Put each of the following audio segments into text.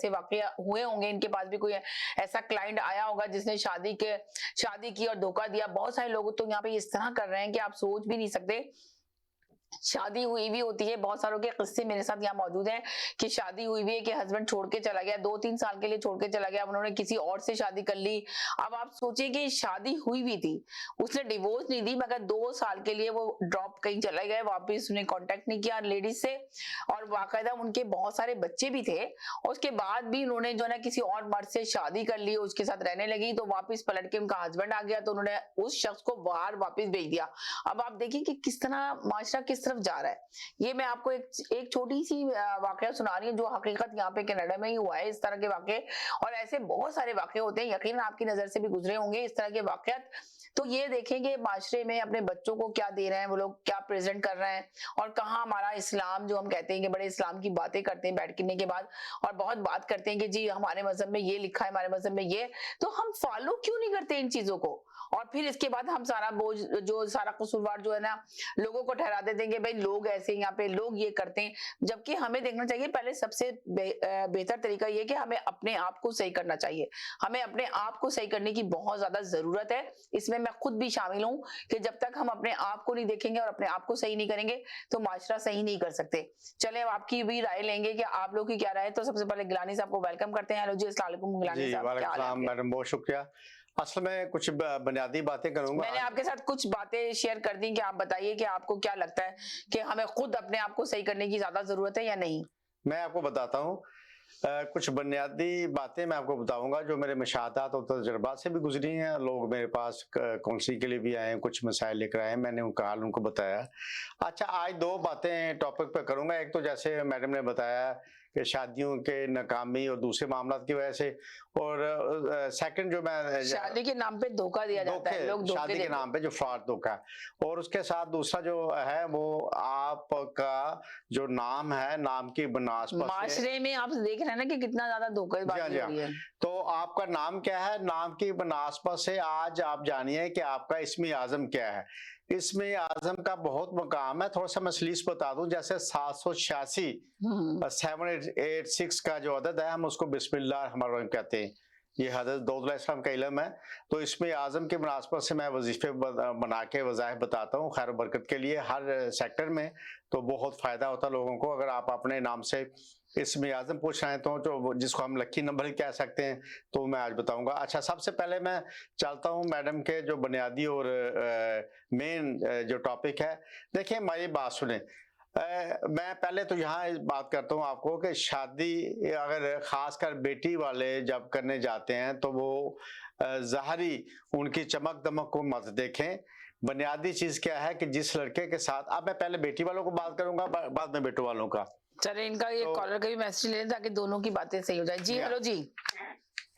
से वाकया हुए होंगे, इनके पास भी कोई ऐसा क्लाइंट आया होगा जिसने शादी की और धोखा दिया। बहुत सारे लोग तो यहाँ पे इस तरह कर रहे हैं कि आप सोच भी नहीं सकते। शादी हुई भी होती है, बहुत सारों के किस्से मेरे साथ यहाँ मौजूद हैं कि शादी हुई भी है कि हस्बैंड छोड़ के चला गया, 2-3 साल के लिए छोड़ के चला गया, उन्होंने किसी और से शादी कर ली। अब आप सोचिए कि शादी हुई भी थी, उसने डिवोर्स नहीं दी, मगर 2 साल के लिए वो ड्रॉप कहीं चले गए, वापिस उसने कांटेक्ट नहीं किया लेडीज से, और बाकायदा उनके बहुत सारे बच्चे भी थे। उसके बाद भी उन्होंने जो है ना किसी और मर्द से शादी कर ली, उसके साथ रहने लगी, तो वापिस पलट के उनका हस्बैंड आ गया तो उन्होंने उस शख्स को बाहर वापिस भेज दिया। अब आप देखिए कि किस तरह माशरा किस तरफ जा रहा है। ये मैं आपको एक छोटी सी वाकया सुना रही हूँ जो हकीकत यहाँ पे कनाडा में ही हुआ है, इस तरह के वाकये, और ऐसे बहुत सारे वाकये होते हैं, यकीनन आपकी नजर से भी गुजरे होंगे इस तरह के वाकयात। तो ये देखेंगे माशरे में अपने बच्चों को क्या दे रहे हैं, वो लोग क्या प्रेजेंट कर रहे हैं, और कहाँ हमारा इस्लाम, जो हम कहते हैं कि बड़े इस्लाम की बातें करते हैं बैठने के बाद, और बहुत बात करते हैं कि जी हमारे मजहब में ये लिखा है, हमारे मजहब में ये, तो हम फॉलो क्यों नहीं करते इन चीजों को, और फिर इसके बाद हम सारा बोझ, जो सारा कसूरवार जो है ना लोगों को ठहरा देते हैं कि भाई लोग ऐसे, यहाँ पे लोग ये करते हैं, जबकि हमें देखना चाहिए पहले सबसे बेहतर तरीका ये कि हमें अपने आप को सही करना चाहिए। हमें अपने आप को सही करने की बहुत ज्यादा जरूरत है, इसमें मैं खुद भी शामिल हूं कि जब तक हम अपने आप को नहीं देखेंगे और अपने आप को सही नहीं करेंगे तो माशरा सही नहीं कर सकते। चले आपकी भी राय लेंगे कि आप लोग की क्या राय है। तो सबसे पहले गिलानी साहब को वेलकम करते हैं। हेलो जी, अस्सलाम वालेकुम गिलानी साहब, क्या हाल है? मैडम बहुत शुक्रिया। असल में कुछ बुनियादी बातें करूंगा। मैंने आपके साथ कुछ बातें शेयर कर दी कि आप बताइए कि आपको क्या लगता है कि हमें खुद अपने आप को सही करने की ज्यादा जरूरत है या नहीं। मैं आपको बताता हूँ, कुछ बुनियादी बातें मैं आपको बताऊंगा जो मेरे मुशाहदात और तजुर्बात से भी गुजरी हैं। लोग मेरे पास काउंसलिंग के लिए भी आए हैं, कुछ मसाइल लेकर आए हैं, मैंने उनका हाल उनको बताया। अच्छा, आज 2 बातें टॉपिक पे करूंगा। एक तो जैसे मैडम ने बताया कि शादियों के नाकामी और दूसरे मामला की वजह से, और सेकंड जो मैं शादी के नाम पे धोखा दिया जाता है, लोग शादी के नाम पे जो फ्रॉड धोखा, और उसके साथ दूसरा जो है वो आपका जो नाम है, नाम की बनास्पत माशरे में आप देख रहे हैं ना कि कितना ज्यादा धोखेबाजी हो रही है। तो आपका नाम क्या है, नाम की बनास्पत से आज आप जानिए कि आपका इस्म आजम क्या है। इसमें आजम का बहुत मकाम है। थोड़ा सा मैं सलीस बता दूं, जैसे 786 786 का जो अदद है, हम उसको बिस्मिल्लाह रहमान रहीम कहते हैं। ये हज़रत दाऊद अलैहिस्सलाम का इल्म है। तो इसमें आजम के मुनासबत से मैं वजीफे बना के वज़ाइफ बताता हूँ खैर बरकत के लिए हर सेक्टर में, तो बहुत फ़ायदा होता है लोगों को। अगर आप अपने नाम से इसमें आजम पूछ रहे हैं तो जिसको हम लकी नंबर ही कह सकते हैं, तो मैं आज बताऊंगा। अच्छा, सबसे पहले मैं चलता हूं मैडम के जो बुनियादी और मेन जो टॉपिक है। देखिए, हमारी बात सुने। मैं पहले तो यहाँ इस बात करता हूँ आपको कि शादी अगर खासकर बेटी वाले जब करने जाते हैं तो वो ज़ाहरी उनकी चमक दमक को मत देखें। बुनियादी चीज़ क्या है कि जिस लड़के के साथ, अब मैं पहले बेटी वालों को बात करूंगा, बाद में बेटों वालों का। चले इनका ये कॉलर का भी मैसेज ले ताकि दोनों की बातें सही हो जाए। जी हेलो जी।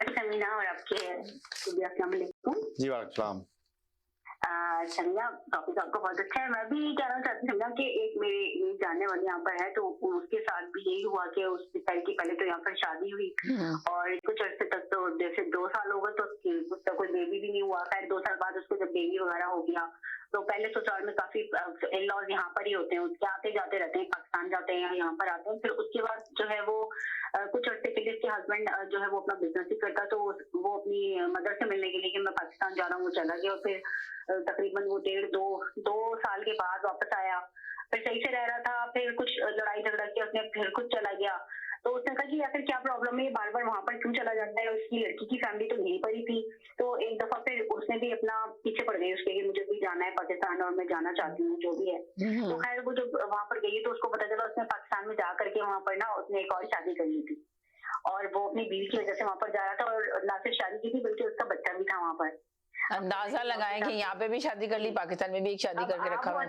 समीना और आपके अस्सलाम वालेकुम। जी वालेकुम। समीना, टॉपिक आपका बहुत अच्छा है। मैं भी कहना चाहती हूँ कि एक मेरी जानने वाली यहाँ पर है, तो उसके साथ भी यही हुआ कि उसके पहले तो यहाँ पर शादी हुई और कुछ अर्से तक तो जैसे 2 साल हो गए तो उसका कोई बेबी भी नहीं हुआ। खैर 2 साल बाद उसको जब बेबी वगैरह हो गया तो पहले ससुराल में काफी इन-लॉज यहाँ पर ही होते हैं, उसके आते जाते रहते हैं, पाकिस्तान जाते हैं, यहाँ पर आते हैं। फिर उसके बाद जो है वो कुछ अर्से के लिए उसके हस्बैंड जो है वो अपना बिजनेस ही करता, तो वो अपनी मदर से मिलने के लिए कि मैं पाकिस्तान जा रहा हूँ, वो चला गया। और फिर तकरीबन वो 1.5-2 साल के बाद वापस आया, फिर सही से रह रहा था, फिर कुछ लड़ाई झगड़ा किया उसने, फिर खुद चला गया। तो उसने कहा कि आखिर क्या प्रॉब्लम है, बार बार वहां पर क्यों चला जाता है। उसकी लड़की की फैमिली तो यहीं पर ही थी, तो एक दफा फिर उसने भी अपना पीछे पड़ गई उसके कि मुझे भी जाना है पाकिस्तान और मैं जाना चाहती हूँ, जो भी है। तो खैर वो जब वहां पर गई तो उसको पता चला उसने पाकिस्तान में जा करके वहां पर ना उसने एक और शादी कर ली थी, और वो अपनी बीवी की वजह से वहां पर जा रहा था, और ना सिर्फ शादी की थी बल्कि उसका बच्चा भी था वहां पर। अंदाजा लगाएं कि यहाँ पे भी शादी कर ली, पाकिस्तान में भी एक शादी करके रखा हुआ है।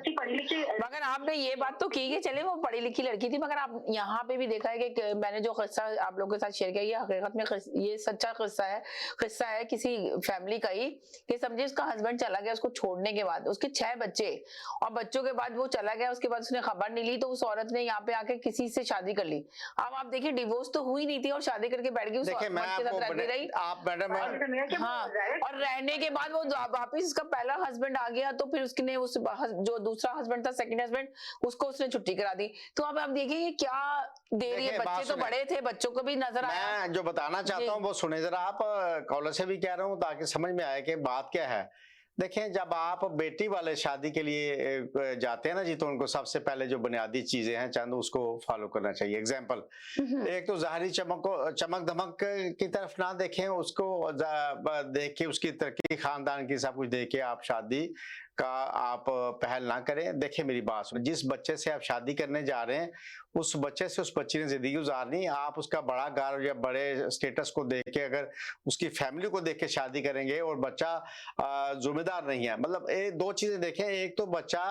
मगर आपने ये बात तो की कि चले वो पढ़ी लिखी लड़की थी, मगर आप यहाँ पे भी देखा है कि मैंने जो किस्सा आप लोगों के साथ शेयर किया, ये हकीकत में ये सच्चा किस्सा है किसी फैमिली का ही, कि समझिए उसका हस्बैंड चला गया उसको छोड़ने के बाद, उसके 6 बच्चे, और बच्चों के बाद वो चला गया, उसके बाद उसने खबर नहीं ली, तो उस औरत ने यहाँ पे आके किसी से शादी कर ली। अब आप देखिए, डिवोर्स तो हुई नहीं थी और शादी करके बैठ गई, उस औरत के साथ रहती रही। आप मैडम, हाँ, और रहने के बाद वो वापिस उसका पहला हस्बैंड आ गया तो फिर उसने उस जो दूसरा हस्बैंड था, सेकंड हस्बैंड, उसको उसने छुट्टी करा दी। तो अब आप देखिए ये क्या दे रही है। देखिए, बात बच्चे तो सुने। बड़े थे, बच्चों को भी नजर आया। मैं जो बताना चाहता जी। हूँ वो सुने जरा आप, कॉलर से भी कह रहा हूँ ताकि समझ में आए कि बात क्या है। देखें, जब आप बेटी वाले शादी के लिए जाते हैं ना जी, तो उनको सबसे पहले जो बुनियादी चीजें हैं चंद उसको फॉलो करना चाहिए। एग्जाम्पल, एक तो ज़ाहिरी चमक धमक की तरफ ना देखें, उसको देख के उसकी तरक्की खानदान की सब कुछ देख के आप शादी का आप पहल ना करें। देखिए मेरी बात सुनिए, जिस बच्चे से आप शादी करने जा रहे हैं उस बच्चे से उस बच्ची ने जिंदगी गुजारनी। आप उसका बड़ा घर या बड़े स्टेटस को देख के, अगर उसकी फैमिली को देख के शादी करेंगे और बच्चा जिम्मेदार नहीं है, मतलब ये दो चीजें देखें। एक तो बच्चा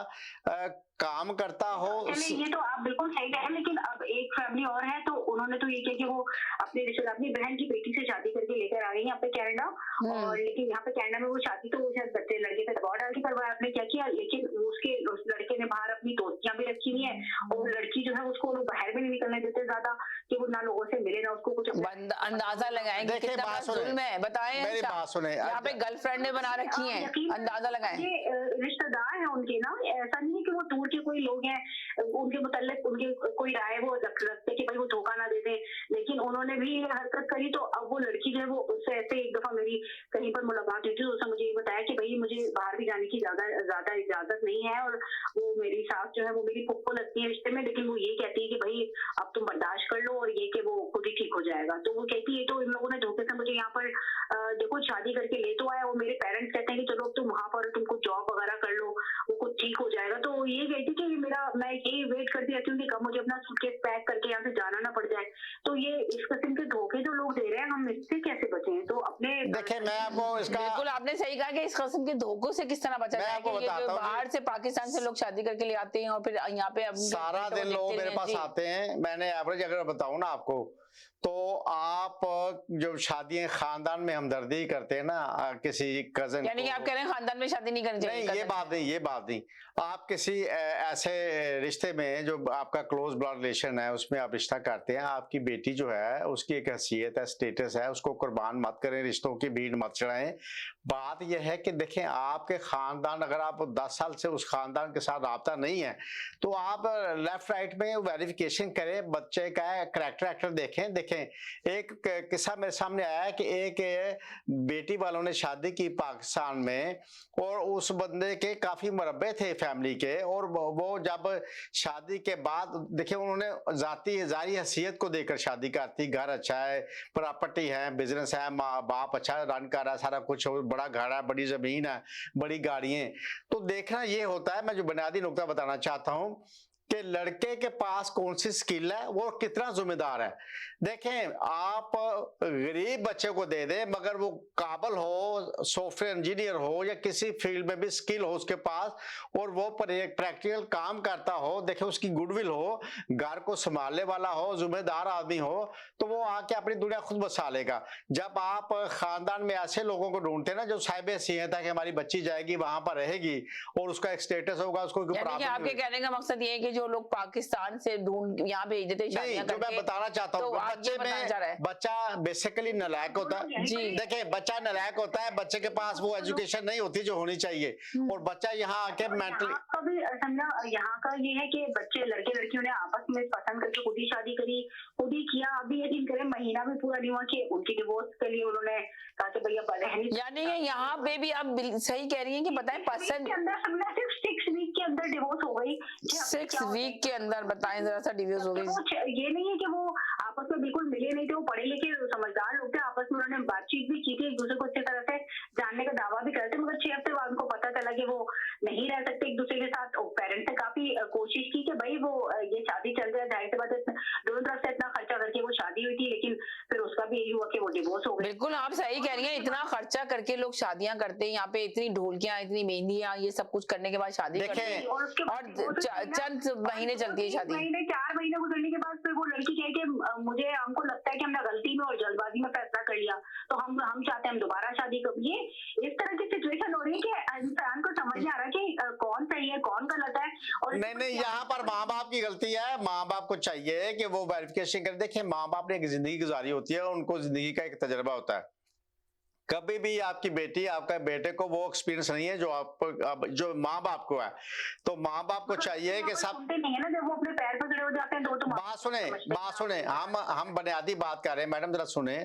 काम करता हो। चलिए ये तो आप बिल्कुल सही कह रहे हैं, लेकिन अब एक फैमिली और है तो उन्होंने तो ये किया कि वो अपने रिश्तेदार, अपनी बहन की बेटी से शादी करके लेकर आ रही है यहाँ पे कनाडा। और लेकिन यहाँ पे कनाडा में वो शादी तो शायद बच्चे लड़के का दबाव डाल के करवाया, आपने क्या किया, लेकिन उसके उस लड़के ने बाहर अपनी दोस्तियां भी रखी हुई है और लड़की जो है उसको लोग बाहर भी नहीं निकलने देते ज्यादा, कि वो ना लोगों से मिले ना उसको कुछ अंदाजा लगाएं कि कितना बड़ा जुल्म है। बताएं, मेरी बात सुने, यहाँ पे गर्लफ्रेंड ने बना रखी है, अंदाजा लगाएं। रिश्तेदार है उनके ना, ऐसा नहीं है कि वो दूर के कोई लोग हैं, उनके मुताल्लिक उनकी कोई राय वो रखते कि भाई वो धोखा ना दे दे, लेकिन उन्होंने भी ये हरकत करी। तो अब वो लड़की जो है वो उससे ऐसे एक दफा मेरी कहीं पर मुलाकात हुई थी, उसने मुझे ये बताया कि भाई मुझे बाहर भी जाने की ज्यादा इजाजत नहीं है, और वो मेरी सास जो है वो मेरी फुप्पो लगती है रिश्ते में, लेकिन वो ये कहती है कि भाई अब तुम बर्दाश्त कर लो और ये कि वो खुद ही ठीक हो जाएगा। तो वो कहती है तो इन लोगों ने धोखे से मुझे यहाँ पर देखो शादी करके ले तो आया, वो मेरे पेरेंट्स कहते हैं कि चलो तुम वहां पर तुमको जॉब वगैरह कर लो, वो कुछ ठीक हो जाएगा। तो ये कहती कि मेरा, मैं यही वेट करती रहती हूँ कि कब मुझे अपना सूटकेस पैक करके यहाँ से जाना ना पड़ जाए। तो ये इस किस्म के धोखे जो लोग दे रहे हैं, हम इससे कैसे बचें? तो अपने देखिए मैं आपको इसका, बिल्कुल आपने सही कहा कि इस किस्म के धोखों से किस तरह बचा जाए। कि ये जो बाहर से पाकिस्तान से लोग शादी करके ले आते हैं और फिर यहाँ पे सारा दिन लोग मेरे पास आते हैं। मैंने एवरेज अगर बताऊं ना आपको, तो आप जो शादियां खानदान में हमदर्दी करते हैं ना किसी कजन, यानी कि आप कह रहे हैं खानदान में शादी नहीं करनी चाहिए? नहीं, ये बात नहीं। आप किसी ऐसे रिश्ते में जो आपका क्लोज ब्लड रिलेशन है उसमें आप रिश्ता करते हैं, आपकी बेटी जो है उसकी एक हैसियत है, स्टेटस है, उसको कुर्बान मत करें, रिश्तों की भीड़ मत चढ़ाएं। बात यह है कि देखें, आपके खानदान, अगर आप 10 साल से उस खानदान के साथ राब्ता नहीं है तो आप लेफ्ट राइट में वेरिफिकेशन करें, बच्चे का करैक्टर देखें। एक किस्सा मेरे सामने आया है कि एक बेटी वालों ने शादी की पाकिस्तान में, और उस बंदे के काफी मरब्बे थे फैमिली के, और वो जब शादी के बाद देखिए उन्होंने जारी हैसियत को देकर शादी करती, घर अच्छा है, प्रॉपर्टी है, बिजनेस है, माँ बाप अच्छा रन कर रहा है, सारा कुछ बड़ा घर है, बड़ी जमीन है, बड़ी गाड़ियां। तो देखना ये होता है, मैं जो बुनियादी नुकता बताना चाहता हूं कि लड़के के पास कौन सी स्किल है, वो कितना जिम्मेदार है। देखें, आप गरीब बच्चे को दे दें मगर वो काबिल हो, सॉफ्टवेयर इंजीनियर हो या किसी फील्ड में भी स्किल हो उसके पास, और वो प्रैक्टिकल काम करता हो, देखें उसकी गुडविल हो, घर को संभालने वाला हो, जिम्मेदार आदमी हो, तो वो आके अपनी दुनिया खुद बसा लेगा। जब आप खानदान में ऐसे लोगों को ढूंढते हैं ना जो साहिब हैसियत है कि हमारी बच्ची जाएगी वहां पर रहेगी और उसका एक स्टेटस होगा, उसको आपके कहने का मकसद ये है कि जो लोग पाकिस्तान से ढूंढ यहाँ भेज देते हैं, जो मैं बताना चाहता हूँ, बच्चे में बच्चा बेसिकली नालायक होता है जी। देखिए बच्चा नालायक होता है, बच्चे के पास वो एजुकेशन नहीं होती जो होनी चाहिए, और बच्चा यहाँ आके मेंटली कभी समझा। यहाँ का ये है कि बच्चे लड़के लड़कियों ने आपस में पसंद करके खुद ही शादी करी, खुद ही किया। अभी यकीन करें महीना भी पूरा नहीं हुआ कि उनकी डिवोर्स के लिए उन्होंने कहा कि भैया रहनी। यानी यहाँ पे भी आप सही कह रही हैं कि बताएं पसंद के अंदर समझा सिर्फ 6 वीक के अंदर डिवोर्स हो गई। 6 वीक के अंदर बताएं जरा सा डिवोर्स हो गई। ये नहीं है कि वो आपस में बिल्कुल मिले नहीं थे, वो पढ़े लिखे समझदार लोग थे, आपस में उन्होंने बातचीत भी की थी, एक दूसरे को अच्छी तरह से जानने का दावा भी करते, मगर 6 हफ्ते बाद उनको पता चला कि वो नहीं रह सकते एक दूसरे के साथ। पेरेंट्स ने काफी कोशिश की कि भाई वो ये शादी चल जाए, जाहिर सी बात है दोनों तरफ से इतना खर्चा करके वो शादी हुई थी, लेकिन फिर उसका भी यही हुआ कि वो डिवोर्स हो गई। बिल्कुल आप सही कह रही हैं, इतना खर्चा करके लोग शादियां करते हैं, यहाँ पे इतनी ढोलकियां, इतनी मेहंदियां, ये सब कुछ करने के बाद शादी करते हैं, और चंद महीने चलती है शादी। 4 महीने गुजरने के बाद फिर वो लड़की कहे कि मुझे, हमको लगता है कि हमने गलती में और जल्दबाजी में फैसला कर लिया, तो हम चाहते हैं हम दोबारा शादी कर। ये इस तरह की सिचुएशन हो रही है कि इंसान को समझ नहीं आ रहा कि कौन सही है कौन गलत है। और नहीं, यहाँ पर माँ बाप की गलती है। माँ बाप को चाहिए कि वो वेरिफिकेशन कर। देखिए माँ बाप ने एक जिंदगी गुजारी होती है, उनको जिंदगी का एक तजर्बा होता है, कभी भी आपकी बेटी आपका बेटे को वो एक्सपीरियंस नहीं है जो आप जो माँ बाप को है। तो माँ बाप को चाहिए कि सब सुनते नहीं है ना, जब वो अपने पैर पे खड़े हो जाते हैं तो बात सुने हम बुनियादी बात कर रहे हैं मैडम, जरा सुने।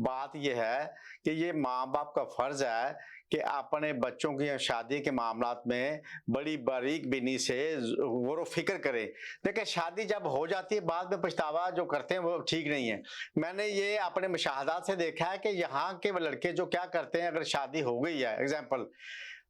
बात ये है कि ये माँ बाप का फर्ज है कि अपने बच्चों की शादी के मामलात में बड़ी बारीक बीनी से गौर फिक्र करें। देखिए शादी जब हो जाती है बाद में पछतावा जो करते हैं वो ठीक नहीं है। मैंने ये अपने मुशाहदात से देखा है कि यहाँ के लड़के जो क्या करते हैं, अगर शादी हो गई है एग्जाम्पल,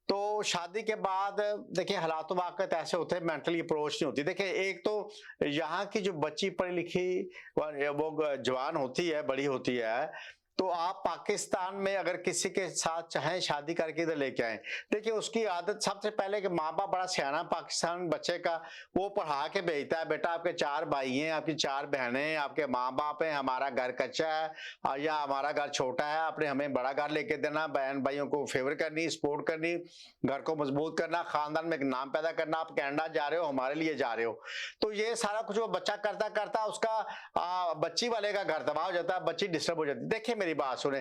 तो शादी के बाद देखिए हालात वाकत ऐसे होते हैं, मेंटली अप्रोच नहीं होती। देखिए एक तो यहाँ की जो बच्ची पढ़ी लिखी वो जवान होती है, बड़ी होती है, तो आप पाकिस्तान में अगर किसी के साथ चाहें शादी करके इधर लेके आए, देखिए उसकी आदत सबसे पहले कि माँ बाप बड़ा सियाना पाकिस्तान बच्चे का वो पढ़ा के भेजता है, बेटा आपके 4 भाई हैं, आपकी 4 बहनें हैं, आपके माँ बाप हैं, हमारा घर कच्चा है या हमारा घर छोटा है, आपने हमें बड़ा घर लेके देना, बहन भाइयों को फेवर करनी, सपोर्ट करनी, घर को मजबूत करना, खानदान में एक नाम पैदा करना। आप कनाडा जा रहे हो, हमारे लिए जा रहे हो, तो ये सारा कुछ वो बच्चा करता करता उसका बच्ची वाले का घर तबाह हो जाता है, बच्ची डिस्टर्ब हो जाती है। देखिए मेरी बात सुने,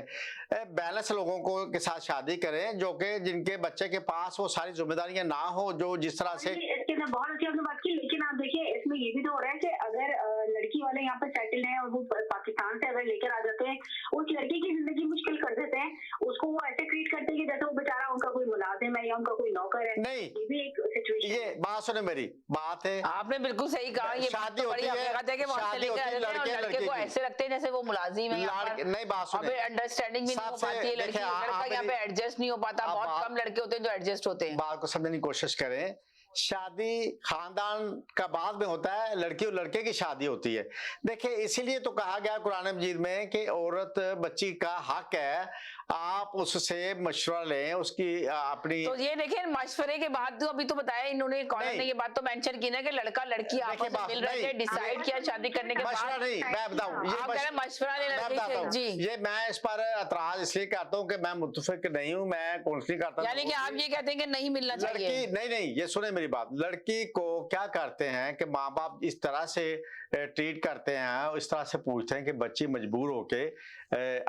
बैलेंस लोगों को के साथ शादी करें जो कि जिनके बच्चे के पास वो सारी जिम्मेदारियां ना हो, जो जिस तरह से इसके अंदर बहुत अच्छी आपने बात की, लेकिन आप देखिए इसमें ये भी तो हो रहा है कि अगर लड़की वाले यहाँ पे सेटल हैं और वो पाकिस्तान से अगर लेकर आ जाते हैं, उस लड़की की जिंदगी मुश्किल कर देते हैं, उसको वो ऐसे ट्रीट करते हैं कि जैसे वो बेचारा उनका कोई मुलाजिम है या उनका कोई नौकर है। नहीं, ये भी एक सिचुएशन। ये बात सुने, मेरी बात है, आपने बिल्कुल सही कहा। ये शादी तो बड़ी होती है, हकीकत है कि वहाँ से शादी लेकर होती है आते हैं और लड़के को की। ऐसे लगते हैं जैसे वो मुलाजिम है यहाँ पर। नहीं बात सुने, अंडरस्टैंडिंग भी नहीं हो सबसे पाती है, लड़की देखिए, लड़का यहाँ पे एडजस्ट नहीं हो पाता। आप बहुत कम लड़के होते हैं जो एडजस्ट होते हैं। बात को समझने की कोशिश करें। शादी खानदान का बाद में होता है, लड़की और लड़के की शादी होती है। देखिए इसीलिए तो कहा गया कुरान मजीद में कि औरत बच्ची का हक है, आप उससे मशवरा लें, उसकी अपनी। तो ये देखिए मशवरे के बाद तो अभी तो बताया इन्होंने, कॉलर ने ये बात तो मेंशन की ना कि लड़का लड़की आपस में मिल रहे थे, डिसाइड किया शादी करने के बाद। मशवरा नहीं, मैं बताऊं, ये मशवरा ले लड़के से जी। ये मैं इस पर एतराज इसलिए करता हूँ कि मैं मुत्तफिक नहीं हूँ, मैं काउंसलिंग करता हूँ। यानी कि आप ये कहते हैं कि नहीं मिलना चाहिए। नहीं, ये सुने मेरी बात, लड़की को क्या करते हैं कि माँ बाप इस तरह से ट्रीट करते हैं, इस तरह से पूछते हैं कि बच्ची मजबूर होके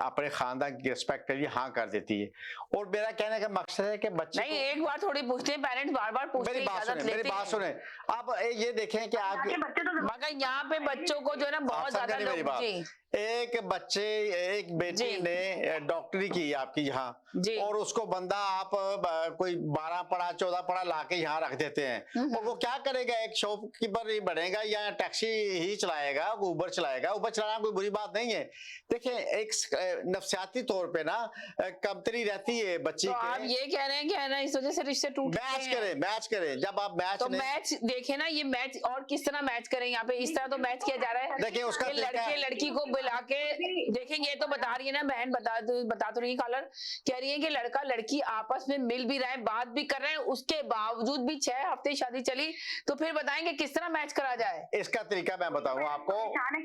अपने खानदान की रिस्पेक्ट के लिए हाँ कर देती है। और मेरा कहने का मकसद है कि बच्चे नहीं, एक बार थोड़ी पूछते हैं पेरेंट्स, बार बार पूछते हैं, इजाजत लेते हैं। मेरी बात सुने, आप ये देखें कि आप मगर यहाँ पे बच्चों को जो है ना बहुत ज्यादा लोग जी एक बच्चे एक बेटी ने डॉक्टरी की आपकी यहाँ, और उसको बंदा आप कोई 12 पढ़ा 14 पढ़ा लाके यहाँ रख देते हैं, और वो क्या करेगा, एक शॉपकीपर ही बनेगा या टैक्सी ही चलाएगा, उबर चलाएगा। उबर चलाना कोई बुरी बात नहीं है। देखिए एक नफसियाती तौर पे ना कमतरी रहती है बच्ची तो आप ये कह रहे हैं कि है ना इस वजह से रिश्ते टूटते हैं। मैच करें जब आप मैच तो मैच देखे ना, ये मैच और किस तरह मैच करें यहाँ पे, इस तरह तो मैच किया जा रहा है। देखिए उसका लड़के लड़की को बुला के देखेंगे, ये तो बता रही है ना बहन, बता तो रही कॉलर, कह रही है कि लड़का लड़की आपस में मिल भी रहे हैं, बात भी कर रहे हैं, उसके बावजूद भी 6 हफ्ते शादी चली, तो फिर बताएंगे किस तरह मैच करा जाए। इसका तरीका मैं बताऊँ आपको।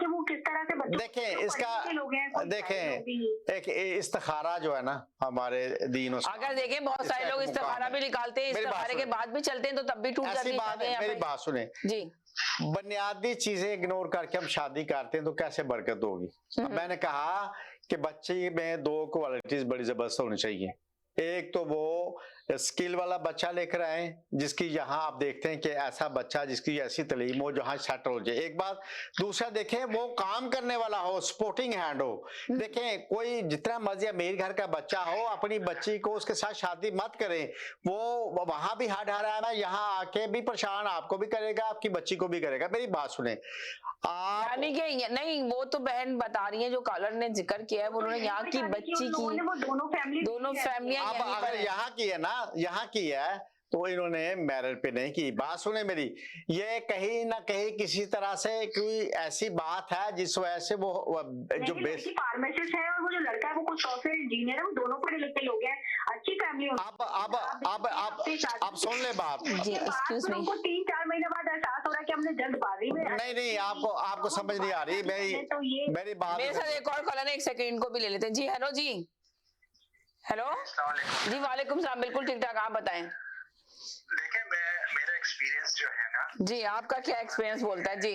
वो किस तरह से देखें इसका, देखें एक इस्तिखारा जो है ना हमारे दीन, अगर देखें बहुत सारे लोग इस्तिखारा भी निकालते हैं, इस्तिखारे के बाद भी चलते हैं तो तब भी टूट जाती है। मेरी बात सुने जी, बुनियादी चीजें इग्नोर करके हम शादी करते हैं तो कैसे बरकत होगी। मैंने कहा कि बच्चे में 2 क्वालिटीज बड़ी जबरदस्त होनी चाहिए। एक तो वो स्किल वाला बच्चा लेकर आए, जिसकी यहाँ आप देखते हैं कि ऐसा बच्चा जिसकी ऐसी तालीम हो जहाँ सेटल हो जाए, एक बात। दूसरा देखें वो काम करने वाला हो, सपोर्टिंग हैंड हो। देखें कोई जितना मर्जी अमीर घर का बच्चा हो, अपनी बच्ची को उसके साथ शादी मत करें, वो वहां भी हाथ हरा है, यहाँ आके भी परेशान आपको भी करेगा, आपकी बच्ची को भी करेगा। मेरी बात सुने यानी कि नहीं, वो तो बहन बता रही है जो कॉलर ने जिक्र किया है, उन्होंने यहाँ की बच्ची की दोनों फैमिलियां अगर यहाँ की है ना, यहाँ की है तो इन्होंने मैरिज पे नहीं की। बात सुने मेरी, ये कहीं ना कहीं किसी तरह से कोई ऐसी बात है जिस वजह से वो जो बेस फार्मासिस्ट है और वो जो लड़का है वो कुछ सॉफ्टवेयर इंजीनियर है, वो दोनों पढ़े लिखे लोग हैं, अच्छी फैमिली। अब सुन ले बात जी, एक्सक्यूज मी, 3-4 महीने बाद एहसास हो रहा है कि हमने जल्दबाजी में। नहीं आपको समझ नहीं आ रही मेरी बात। मेरे साथ एक और कॉलर है, एक सेकंड इनको भी ले लेते हैं जी। हेलो जी, हेलो जी, वालेकुम सलाम, बिल्कुल ठीक ठाक, आप बताएं। देखिए मेरा एक्सपीरियंस जो है ना जी, आपका क्या एक्सपीरियंस बोलता है जी?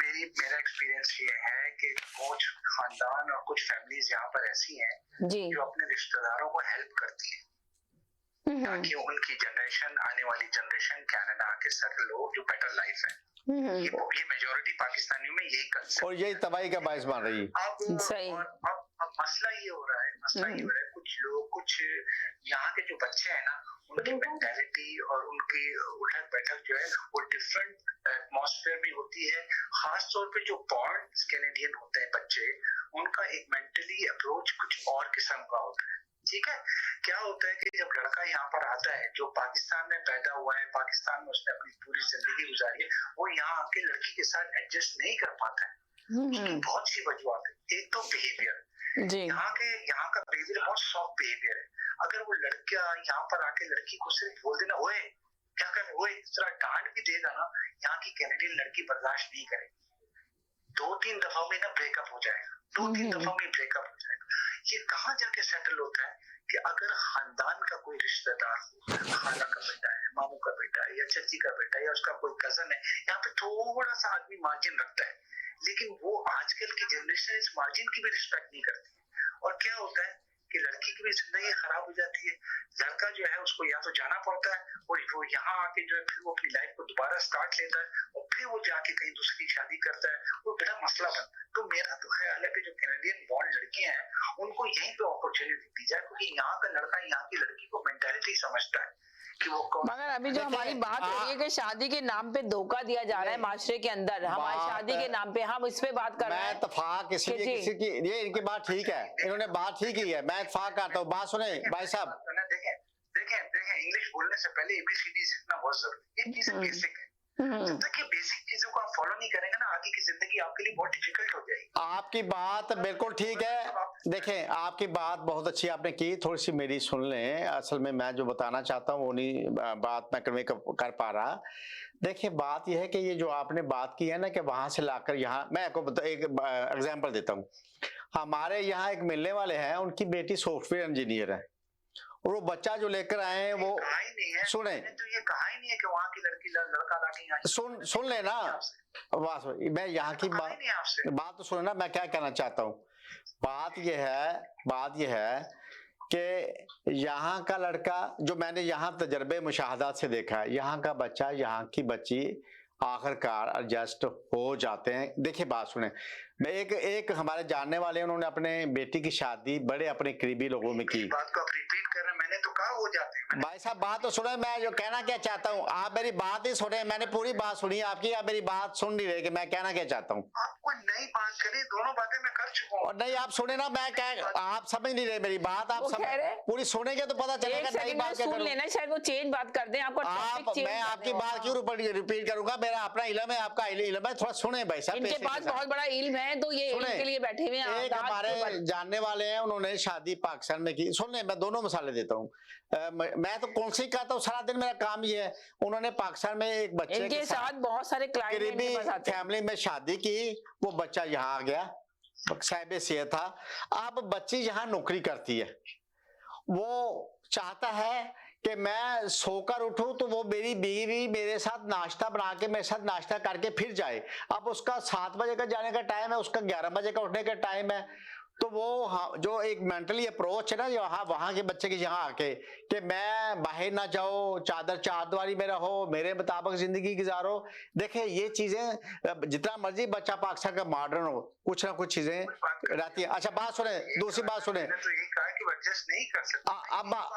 मेरी करीब मेरा एक्सपीरियंस ये है कि कुछ खानदान और कुछ फैमिलीज यहाँ पर ऐसी हैं जी। जो अपने रिश्तेदारों को हेल्प करती है ताकि उनकी जनरेशन, आने वाली जनरेशन कनाडा आके सेटल हो, जो बेटर लाइफ है। ये मेजॉरिटी पाकिस्तानियों में यही कंसेप्ट और यही तबाही का बायस बन रही है। सही। अब मसला ये हो रहा है, कुछ लोग, कुछ यहाँ के जो बच्चे हैं ना, उनकी मेंटालिटी और उनकी उठक बैठक जो है वो डिफरेंट एटमॉस्फेयर में होती है। खास तौर पे जो बॉर्न कैनेडियन होते हैं बच्चे, उनका एक मेंटली अप्रोच कुछ और किस्म का होता है। ठीक है, क्या होता है कि जब लड़का यहाँ पर आता है, जो पाकिस्तान में पैदा हुआ है, पाकिस्तान में उसने अपनी पूरी जिंदगी गुजारी है, वो यहाँ आके लड़की के साथ एडजस्ट नहीं कर पाता है। उसकी बहुत सी वजूहत है। एक तो बिहेवियर, यहाँ का बिहेवियर बहुत सॉफ्ट बिहेवियर है। अगर वो लड़का यहाँ पर आके लड़की को सिर्फ बोल देना, ओए क्या कर, ओए इस तरह डांट भी देगा ना, यहाँ की कैनेडियन लड़की बर्दाश्त नहीं करेगी। 2-3 दफा में ना ब्रेकअप हो जाएगा, 2-3 दफा में ब्रेकअप हो जाएगा। ये कहाँ जाके सेटल होता है कि अगर खानदान का कोई रिश्तेदार हो, खाला का बेटा है, मामू का बेटा है, या चाची का बेटा है, या उसका कोई कजन है, यहाँ पे थोड़ा सा आदमी मार्जिन रखता है, लेकिन वो आजकल की जनरेशन इस मार्जिन की भी रिस्पेक्ट नहीं करती। और क्या होता है कि लड़की की भी जिंदगी खराब हो जाती है। लड़का जो है उसको या तो जाना पड़ता है, और वो यहाँ आके जो है फिर वो अपनी लाइफ को दोबारा स्टार्ट लेता है, और फिर वो जाके कहीं दूसरी शादी करता है, वो बड़ा मसला बनता है। तो मेरा तो ख्याल है कि जो कैनेडियन बॉर्न लड़कियां हैं, उनको यहीं पे अपॉर्चुनिटी दी जाए, क्योंकि यहाँ का लड़का यहाँ की लड़की को मेंटालिटी समझता है कि वो कौन। मगर अभी जो हमारी बात हो रही है कि शादी के नाम पे धोखा दिया जा रहा है माशरे के अंदर, हमारी शादी के नाम पे, हम इस पे बात कर रहे हैं। मैं इत्तेफाक इसलिए किसी की, ये इनकी बात ठीक है, इन्होंने बात ठीक की है, मैं इत्तेफाक करता हूँ। बात सुने भाई साहब, देखें इंग्लिश बोलने से पहले ABCD सीखना बहुत जरूरी है। ये चीजें बेसिक है। जब तक ये बेसिक चीजों को आप फॉलो नहीं करेंगे ना, आगे की जिंदगी आपके लिए बहुत डिफिकल्ट हो जाएगी। आपकी बात बिल्कुल ठीक है। देखें, आपकी बात बहुत अच्छी आपने की, थोड़ी सी मेरी सुन लें। असल में मैं जो बताना चाहता हूँ वो नहीं बात मैं कन्वे कर पा रहा। देखिए, बात यह है कि ये जो आपने बात की है ना कि वहां से लाकर यहाँ, मैं आपको एक एग्जांपल देता हूँ। हमारे यहाँ एक मिलने वाले हैं, उनकी बेटी सॉफ्टवेयर इंजीनियर है, और वो बच्चा जो लेकर आए हैं वो सुने, तो ये कहा ही नहीं है कि वहाँ की लड़की लड़का लाके सुन लेना, मैं यहाँ की बात तो सुने ना, मैं क्या कहना चाहता हूँ। बात यह है कि यहाँ का लड़का, जो मैंने यहाँ तजर्बे मुशाहदात से देखा है, यहाँ का बच्चा, यहाँ की बच्ची आखिरकार एडजस्ट हो जाते हैं। देखिए बात सुने, मैं एक हमारे जानने वाले, उन्होंने अपने बेटी की शादी बड़े अपने करीबी लोगों में की। बात को आप रिपीट कर रहे हैं, मैंने तो कहा हो जाते हैं। भाई साहब बात तो सुने, मैं जो कहना क्या चाहता हूँ, आप मेरी बात ही सुने, मैंने पूरी बात सुनी आपकी, आप मेरी बात सुन नहीं रहे कि मैं कहना क्या चाहता हूँ। आप कोई नई बात करिए, दोनों बातें मैं कर चुका हूँ। और नहीं, आप सुने ना, मैं क्या, आप समझ नहीं रहे मेरी बात, आप पूरी सुनेंगे तो पता चलेगा। नई बात सुन लेना, शायद वो चेंज बात कर दें आपको। मैं आपकी बात क्यों रिपीट करूंगा, मेरा अपना इल्म है, आपका इल्म है, थोड़ा सुने भाई साहब। इनके पास बहुत बड़ा इल्म है, तो ये इल्म के लिए बैठे हुए हैं। एक हमारे जानने वाले हैं, उन्होंने शादी पाकिस्तान में की। सुन ले, मैं दोनों मिसालें देता हूँ। मैं तो कौन सी कहता हूँ, सारा दिन मेरा काम ये है। उन्होंने पाकिस्तान में एक बच्चे के साथ बहुत सारे करीबी फैमिली में शादी की, वो बच्चा यहाँ आ गया, साहिब सेहत था। अब बच्ची यहाँ नौकरी करती है, वो चाहता है कि मैं सोकर उठूं तो वो मेरी बीवी मेरे साथ नाश्ता बना के मेरे साथ नाश्ता करके फिर जाए। अब उसका 7 बजे का जाने का टाइम है, उसका 11 बजे का उठने का टाइम है। तो वो जो एक मेंटली अप्रोच है ना वहां के बच्चे के यहाँ आके कि मैं बाहर ना जाओ, चादर चारदीवारी में रहो, मेरे मुताबिक जिंदगी गुजारो। देखे, ये चीजें जितना मर्जी बच्चा पाकिस्तान का मॉडर्न हो, कुछ ना कुछ चीजें रहती है। अच्छा बात सुने, दूसरी बात सुने,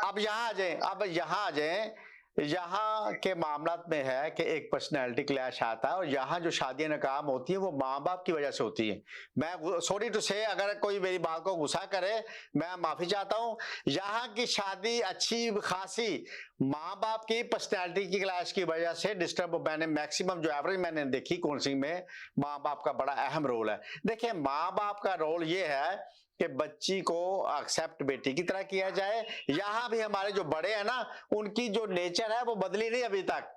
अब यहाँ आ जाए, यहाँ के मामलात में है कि एक पर्सनैलिटी क्लैश आता है, और यहाँ जो शादियां नाकाम होती है वो माँ बाप की वजह से होती है। मैं सॉरी टू से, अगर कोई मेरी बात को गुस्सा करे मैं माफी चाहता हूँ। यहाँ की शादी अच्छी खासी माँ बाप की पर्सनैलिटी की क्लैश की वजह से डिस्टर्ब, मैंने मैक्सिमम जो एवरेज मैंने देखी काउंसलिंग में, माँ बाप का बड़ा अहम रोल है। देखिए, माँ बाप का रोल ये है कि बच्ची को एक्सेप्ट बेटी की तरह किया जाए। यहाँ भी हमारे जो बड़े हैं ना, उनकी जो नेचर है वो बदली नहीं अभी तक।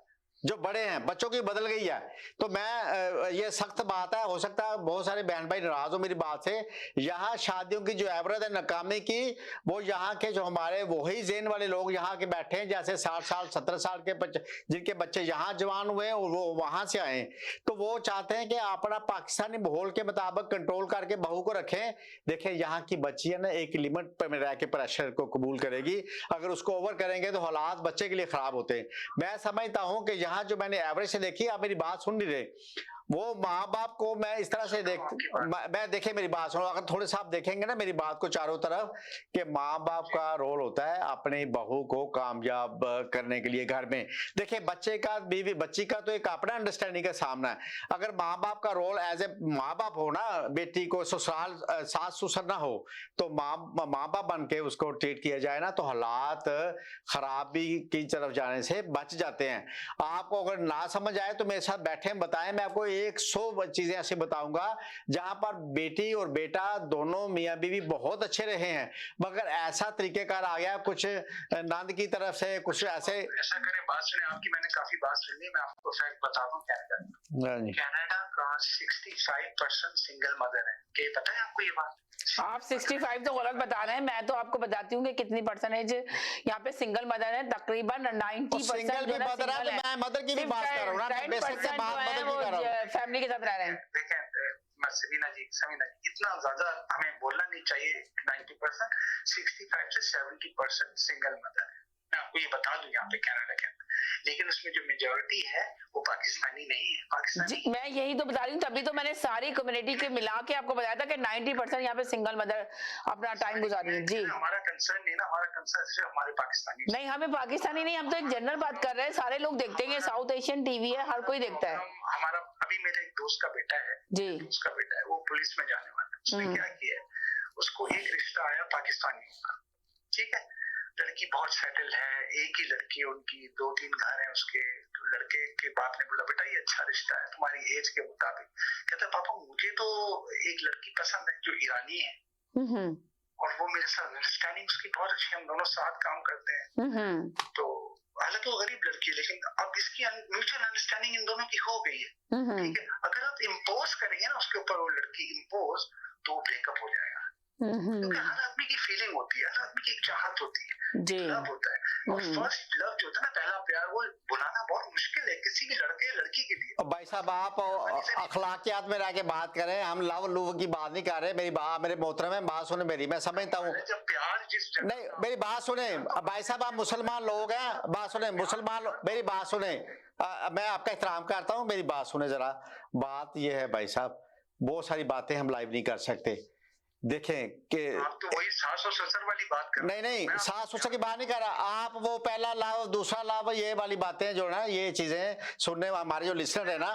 जो बड़े हैं, बच्चों की बदल गई है। तो मैं ये सख्त बात है, हो सकता है बहुत सारे बहन भाई नाराज हो मेरी बात से। यहाँ शादियों की जो एवरेज है नाकामी की, वो यहाँ के जो हमारे वही जेन वाले लोग यहाँ के बैठे हैं, जैसे 60 साल 70 साल के बच्चे, जिनके बच्चे यहाँ जवान हुए हैं और वो वहां से आए, तो वो चाहते हैं कि अपना पाकिस्तानी माहौल के मुताबिक कंट्रोल करके बहू को रखें। देखें यहाँ की बच्ची है ना, एक लिमिट पर रह के प्रेशर को कबूल करेगी, अगर उसको ओवर करेंगे तो हालात बच्चे के लिए खराब होते हैं। मैं समझता हूं कि यहाँ जो मैंने एवरेज से देखी, आप मेरी बात सुन नहीं रहे, वो माँ बाप को मैं इस तरह से मैं देखे मेरी बात सुनो, अगर थोड़े से आप देखेंगे ना मेरी बात को चारों तरफ, कि माँ बाप का रोल होता है अपनी बहू को कामयाब करने के लिए घर में। देखिए बच्चे का, बीवी बच्ची का तो एक अपना अंडरस्टैंडिंग का सामना है। अगर माँ बाप का रोल एज ए माँ बाप हो ना, बेटी को ससुराल सास ससुर ना हो, तो माँ बाप बन के उसको ट्रीट किया जाए ना, तो हालात खराबी की तरफ जाने से बच जाते हैं। आपको अगर ना समझ आए तो मेरे साथ बैठे बताएं, मैं आपको 100 चीजें ऐसे बताऊंगा जहां पर बेटी और बेटा दोनों मियां बीवी बहुत अच्छे रहे हैं, मगर ऐसा तरीकेकार आ गया कुछ नंद की तरफ से, कुछ ऐसे। ऐसा करें, बात सुने आपकी, मैंने काफी बात सुनी, मैं आपको फैक्ट बता दूं। कनाडा का 65% सिंगल मदर है, क्या पता है आपको ये बात? आप 65 तो गलत बता रहे हैं, मैं तो आपको बताती हूँ कि कितनी परसेंटेज यहाँ पे सिंगल मदर है, तकरीबन 90% सिंगल भी मदर है। तो मैं मदर की भी बात कर रहा हूँ ना, फैमिली के साथ रह रहे हैं। देखें समीना जी, इतना ज्यादा हमें बोलना नहीं चाहिए। 90%, 65 से 70% सिंगल मदर है। मैं आपको ये बता दूं यहाँ पे कनाडा के अंदर, लेकिन उसमें जो मेजोरिटी है वो पाकिस्तानी नहीं है। पाकिस्तानी जी, मैं यही तो बता रही हूँ, तभी तो मैंने सारी कम्युनिटी के मिला के आपको बताया था कि 90% यहाँ पे सिंगल मदर अपना टाइम गुजार रही है। जी, हमारा कंसर्न नहीं ना, हमारा कंसर्न सिर्फ हमारे पाकिस्तानी नहीं, हमें पाकिस्तानी नहीं, हम तो एक जनरल बात कर रहे हैं, सारे लोग देखते हैं, साउथ एशियन टीवी है, हर कोई देखता है। हमारा अभी मेरे एक दोस्त का बेटा है जी, उसका बेटा है, वो पुलिस में जाने वाला है। उसने क्या किया, उसको एक रिश्ता आया पाकिस्तानियों का, ठीक है, लड़की बहुत सेटल है, एक ही लड़की है उनकी, 2-3 घर हैं उसके। तो लड़के के बाप ने बोला बेटा ये अच्छा रिश्ता है तुम्हारी एज के मुताबिक। कहता पापा मुझे तो एक लड़की पसंद है जो ईरानी है, और वो मेरे साथ अंडरस्टैंडिंग उसकी बहुत अच्छी, हम दोनों साथ काम करते हैं। तो हालांकि वो गरीब लड़की है, लेकिन अब इसकी म्यूचुअल अंडरस्टैंडिंग इन दोनों की हो गई है, ठीक है। अगर आप इम्पोज करेंगे ना उसके ऊपर, वो लड़की इम्पोज, तो ब्रेकअप हो जाएगा। क्योंकि हर आदमी की फीलिंग होती है, हर आदमी की एक चाहत होती है, लव होता है। और फर्स्ट लव जो होता है ना, पहला प्यार, वो बुलाना बहुत मुश्किल है किसी भी लड़के या लड़की के लिए। भाई साहब आप अखलाकियात में रह के बात करें, हम लव लुव की बात नहीं कर रहे। मेरी मोहतरम है, बात सुने मेरी, मैं समझता हूँ। जब प्यार जिस नहीं, मेरी बात सुने भाई साहब, आप मुसलमान लोग हैं, बात सुने मुसलमान लोग, मेरी बात सुने, मैं आपका एहतराम करता हूँ, मेरी बात सुने जरा। बात ये है भाई साहब, बहुत सारी बातें हम लाइव नहीं कर सकते। देखें कि आप तो वही सास और ससुर वाली बात कर रहे हैं। नहीं सास ससुर की बात नहीं कर रहा, आप वो पहला लाभ दूसरा लाभ ये वाली बातें जो ना, ये चीजें सुनने हमारे जो लिसनर है ना,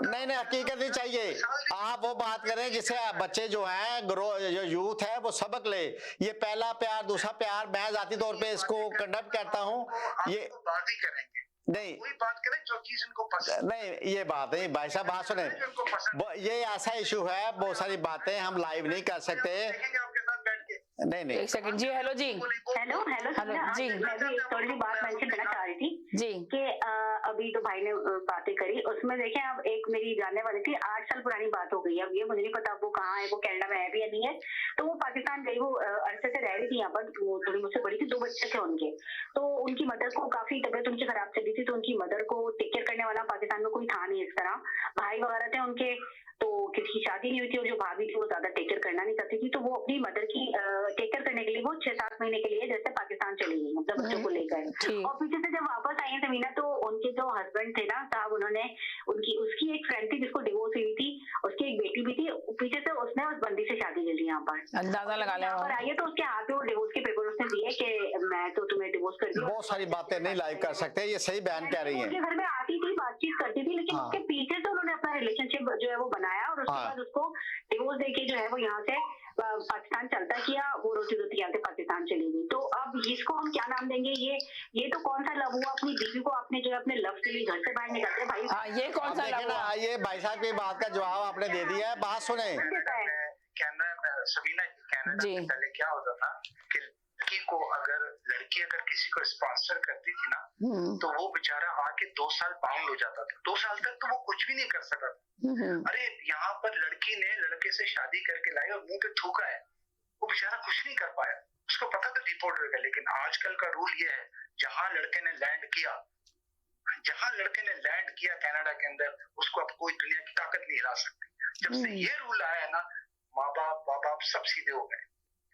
नहीं हकीकत नहीं चाहिए। आप वो बात करें जिससे बच्चे जो हैं, जो यूथ है वो सबक ले। ये पहला प्यार दूसरा प्यार, मैं जाती तौर पे इसको कंडक्ट करता हूँ। ये बात ही करेंगे, नहीं वही बात करें जो चीज इनको पसंद। नहीं, ये बात नहीं भाई साहब, बात सुने, ये ऐसा इशू है, बहुत सारी बातें हम लाइव नहीं कर सकते। नहीं एक सेकंड जी, हेलो जी, हेलो जी, मैं भी थोड़ी सी बात मेंशन करना चाह रही थी जी, कि अभी तो भाई ने बातें करी, उसमें देखें अब एक मेरी जानने वाली थी, 8 साल पुरानी बात हो गई। अब ये मुझे नहीं पता वो कहाँ है, वो कनाडा में है भी या नहीं है। तो वो पाकिस्तान गई, वो अरसे से रह रही थी यहाँ पर, वो थोड़ी मुझसे बड़ी थी, 2 बच्चे थे उनके। तो उनकी मदर को काफी तबीयत उनकी खराब चली थी, तो उनकी मदर को टेक केयर करने वाला पाकिस्तान में कोई था नहीं इस तरह। भाई वगैरह थे उनके, तो किसी शादी नहीं हुई थी, और जो भाभी थी वो ज्यादा टेक केयर करना नहीं करती थी। तो वो अपनी मदर की टेक केयर करने के लिए वो 6-7 महीने के लिए जैसे पाकिस्तान चली गई, मतलब बच्चों को लेकर। और पीछे से जब वापस आई है समीना, तो उनके जो हस्बैंड थे ना साहब, उन्होंने उसकी एक फ्रेंड थी जिसको डिवोर्स हुई थी, उसकी एक बेटी भी थी, पीछे से उसने उस बंदी से शादी कर ली यहाँ पर। अंदाजा लगा लिया। यहाँ पर आई है तो उसके हाथ में वो डिवोर्स के पेपर उसने दिए कि मैं तो तुम्हें डिवोर्स कर दी। बहुत सारी बातें नहीं लाइव कर सकते, ये सही बयान कह रही है। उनके घर में आती थी, बातचीत करती थी, लेकिन उसके पीछे से उन्होंने अपना रिलेशनशिप जो है वो बनाया, और उसके बाद उसको डिवोर्स देके जो है वो यहाँ से पाकिस्तान चलता किया, वो रोटी रोटी यहाँ से पाकिस्तान चली गई। तो अब इसको हम क्या नाम देंगे? ये तो कौन सा लव हुआ? अपनी बीवी को आपने जो है अपने लव के लिए घर से बाहर निकलते भाई, ये कौन सा लव हुआ? ये भाई साहब की बात का जवाब आपने दे दिया है, बात सुने। समीना, कनाडा में पहले क्या होता था कि लड़की को अगर किसी को स्पॉन्सर करती थी ना, तो वो बेचारा आके 2 साल बाउंड हो जाता था। 2 साल तक तो वो कुछ भी नहीं कर सका था। अरे यहाँ पर लड़की ने लड़के से शादी करके लाई और मुंह पे थूका है, वो बेचारा कुछ नहीं कर पाया, उसको पता था डिपोर्ट हो गया। लेकिन आजकल का रूल ये है, जहां लड़के ने लैंड किया कनाडा के अंदर, उसको अब कोई दुनिया की ताकत नहीं हिला सकती। जब से ये रूल आया है ना, माँ बाप सब सीधे हो गए,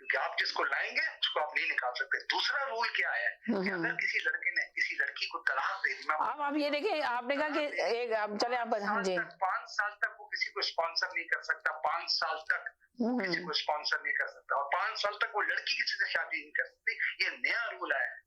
क्योंकि आप जिसको लाएंगे उसको आप नहीं निकाल सकते। दूसरा रूल क्या है कि अगर किसी लड़के ने किसी लड़की को तलाक दे दी, अब आप ये देखिए, आपने कहा कि एक अब चले आप जी 5 साल तक वो किसी को स्पॉन्सर नहीं कर सकता, 5 साल तक किसी को स्पॉन्सर नहीं कर सकता, और 5 साल तक वो लड़की किसी से शादी नहीं कर सकती। ये नया रूल आया है,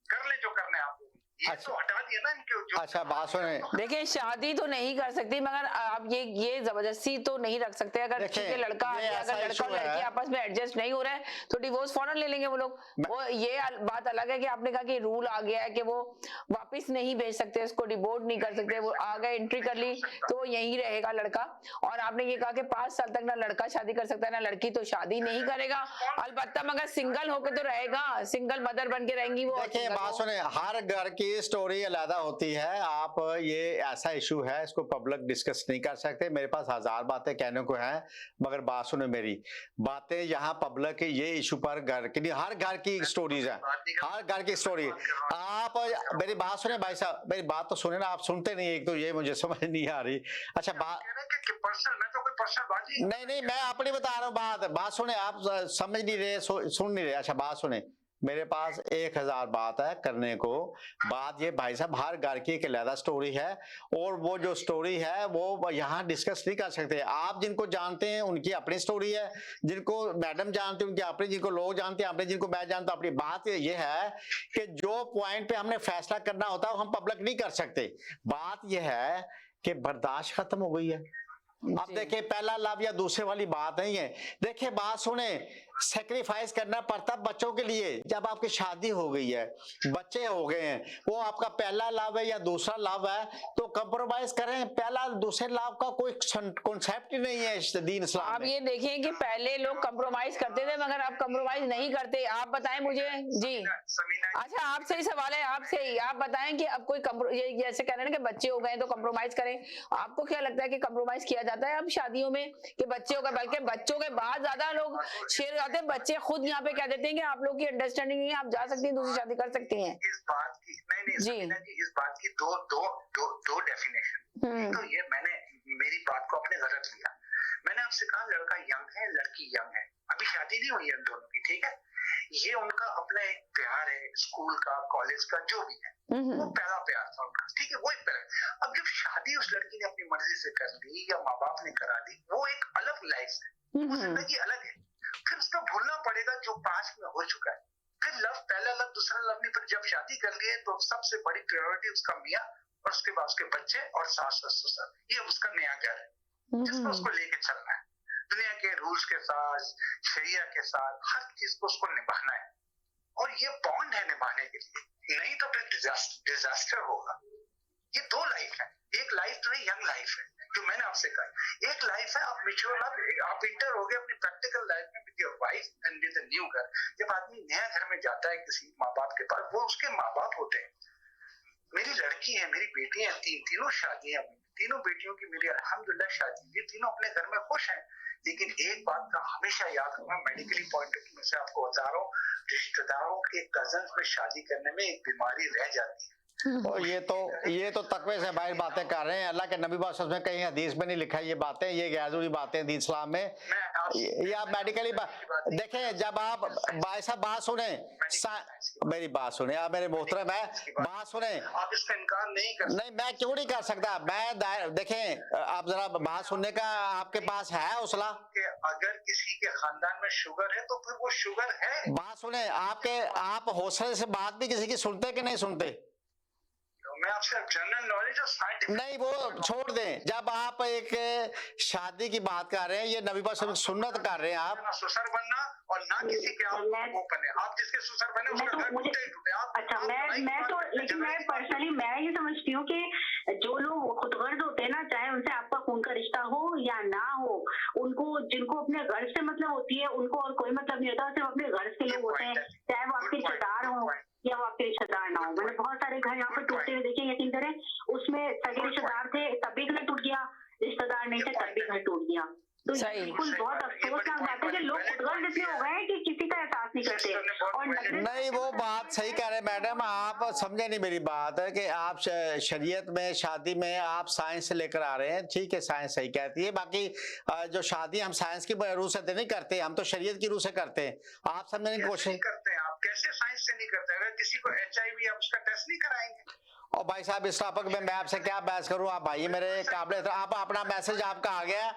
कर ले जो करना है आपको। ये तो हटा दिया ना इनके जो। अच्छा बात सुने, देखिए शादी तो नहीं कर सकती, मगर आप ये जबरदस्ती तो नहीं रख सकते। अगर ठीक है लड़का आ गया, अगर लड़का और लड़की आपस में एडजस्ट नहीं हो रहा है तो डिवोर्स फौरन ले लेंगे वो लोग। वो ये बात अलग है कि आपने कहा कि रूल आ गया है कि वो वापस नहीं भेज सकते, उसको डिवोर्स नहीं कर सकते, वो आ गए एंट्री कर ली तो वो यहीं रहेगा लड़का। और आपने ये कहा कि 5 साल तक ना लड़का शादी कर सकता है ना लड़की, तो शादी नहीं करेगा, अलबत्ता मगर सिंगल होकर तो रहेगा, सिंगल मदर बन के रहेंगी वो। देखिए बात सुने, हर घर की स्टोरी अलग होती है। आप ये ऐसा इशू है, इसको पब्लिक डिस्कस नहीं कर सकते। मेरे पास 1000 बातें कहने को हैं, मगर बात सुने मेरी बातें यहाँ पब्लिक ये इशू पर घर की नहीं, हर घर की स्टोरीज है, हर घर की स्टोरी। आप मेरी बात सुने भाई साहब, मेरी बात तो सुने ना, आप सुनते नहीं, एक तो ये मुझे समझ नहीं आ रही। अच्छा बात नहीं, मैं अपनी बता रहा हूँ बात सुने, आप समझ नहीं रहे, सुन नहीं रहे। अच्छा बात सुने, मेरे पास 1000 बात है करने को। बात ये भाई साहब, हर घर की एक अलग स्टोरी है, और वो जो स्टोरी है वो यहाँ डिस्कस नहीं कर सकते। आप जिनको जानते हैं उनकी अपनी स्टोरी है, जिनको मैडम जानते हैं उनकी अपनी, जिनको लोग जानते हैं अपने, जिनको मैं जानता हूँ अपनी। बात ये है कि जो पॉइंट पे हमने फैसला करना होता है वो हम पब्लिक नहीं कर सकते। बात यह है कि बर्दाश्त खत्म हो गई है। अब देखिए पहला लव या दूसरे वाली बात नहीं है। देखिए बात सुने, सेक्रीफाइस करना पड़ता बच्चों के लिए। जब आपकी शादी हो गई है, बच्चे हो गए हैं, वो आपका पहला लव है या दूसरा लव है, तो कंप्रोमाइज करें। पहला दूसरे लव का कोई कॉन्सेप्ट ही नहीं है दीन इस्लाम में। आप ये देखिए कि पहले लोग कंप्रोमाइज करते थे, मगर अब कंप्रोमाइज नहीं करते। आप बताएं मुझे जी। अच्छा आपसे ही सवाल है, आपसे ही, आप बताएं कि अब कोई ये जैसे कह रहे हैं कि बच्चे हो गए तो कंप्रोमाइज करें, आपको क्या लगता है कि कंप्रोमाइज किया जाता है अब शादियों में कि बच्चे हो गए? बल्कि बच्चों के बाद ज्यादा लोग शेयर करते हैं, बच्चे खुद यहाँ पे कह देते हैं कि आप लोग की अंडरस्टैंडिंग नहीं है, आप जा सकती हैं, दूसरी शादी कर सकती हैं। इस बात की नहीं, इस बात की दो डेफिनेशन। तो ये मैंने मेरी बात को अपने गलत लिया। मैंने आपसे कहा लड़का यंग है, लड़की यंग है, अभी शादी नहीं हुई है दोनों की, ठीक है। ये उनका अपना एक प्यार है, स्कूल का, कॉलेज का, जो भी है, वो पहला प्यार था उनका, ठीक है, वो एक प्यार। अब जब शादी उस लड़की ने अपनी मर्जी से कर ली या माँ बाप ने करा दी, वो एक अलग लाइफ है, वो जिंदगी अलग है। फिर उसका भूलना पड़ेगा जो पास्ट में हो चुका है। फिर लव, पहला लव, दूसरा लव नहीं। फिर जब शादी कर लिए तो सबसे बड़ी प्रायोरिटी उसका मियाँ, और उसके बाद उसके बच्चे और सास ससुर, ये उसका नया घर है जिसको उसको लेके चलना है, दुनिया के रूल्स के साथ, शरिया के साथ, हर चीज को उसको निभाना है। और ये बॉन्ड है निभाने के लिए, नहीं तो फिर डिजास्टर होगा। ये दो लाइफ है, एक लाइफ तो यंग लाइफ है जो मैंने आपसे कहा, एक लाइफ है आप मैच्योर, आप इंटर हो गए अपनी प्रैक्टिकल लाइफ में with your wife and with a new घर। जब आदमी नया घर में जाता है किसी माँ बाप के पास, वो उसके माँ बाप होते हैं। मेरी लड़की है, मेरी बेटी है, तीनों शादियां, तीनों बेटियों की मेरी अल्हम्दुलिल्लाह शादी, ये तीनों अपने घर में खुश हैं। लेकिन एक बात का हमेशा याद रखना, मेडिकली पॉइंट ऑफ व्यू से आपको बता रहा हूँ, रिश्तेदारों के कजन्स में शादी करने में एक बीमारी रह जाती है। और ये तो तकवे से भाई बातें कर रहे हैं। अल्लाह के नबी बात में कहीं हदीस में नहीं लिखा ये बातें, ये गैर बातें दीन इस्लाम में। ये आप मेडिकली देखें, जब आप भाई साहब बात सुने, मेरी बात सुने, आप मेरे मोहतरम है, बात सुने, आप इसका इनकार नहीं कर सकते। नहीं मैं क्यों नहीं कर सकता, मैं देखें, आप जरा बात सुनने का आपके पास है हौसला। अगर किसी के खानदान में शुगर है तो फिर वो शुगर है। बात सुने, आप हौसले से बात भी किसी की सुनते कि नहीं सुनते? मैं आपसे जनरल नॉलेज और साइंटिफिक नहीं, वो छोड़ दें। जब आप एक शादी की बात कर रहे हैं, ये नबी पाक सुन्नत कर रहे हैं, आप ना ससुर बनना और ना किसी के आप वो बने। आप जिसके ससुर बने उसका घर टूटे टूटे। अच्छा मैं तो, लेकिन मैं पर्सनली मैं ये समझती हूँ कि जो लोग खुदगर्ज होते हैं ना, चाहे उनसे आपका खून का रिश्ता हो या ना हो, उनको जिनको अपने घर से मतलब होती है उनको और कोई मतलब नहीं होता, सिर्फ अपने घर के लोग होते हैं, चाहे वो आपके रिश्तेदार हो या वो आपके रिश्तेदार ना हो। मैंने बहुत सारे घर यहाँ पे टूटते हुए देखे, यकीन करें, उसमें सगे रिश्तेदार थे तब भी घर टूट गया, रिश्तेदार नहीं थे तब भी घर टूट गया। तो सही। बिल्कुल बहुत अफसोसनाक बात है कि लोग खुदगर्ज इतने हो गए हैं कि किसी का एहसास नहीं करते। और नहीं, वो बात सही कह रहे हैं मैडम, आप समझे नहीं मेरी बात है कि आप शरीयत में शादी में आप साइंस से लेकर आ रहे हैं, ठीक है, साइंस सही कहती है, बाकी जो शादी हम साइंस की रूह से नहीं करते, हम तो शरीयत की रूह से करते हैं। आप समझने की कोशिश करते हैं, आप कैसे साइंस से नहीं करते? अगर किसी को HIV आप उसका टेस्ट नहीं कराएंगे? और भाई साहब इस टॉपिक में मैं आपसे क्या बहस करूं, आप भाई मेरे काबिल, आप अपना मैसेज आपका आ गया,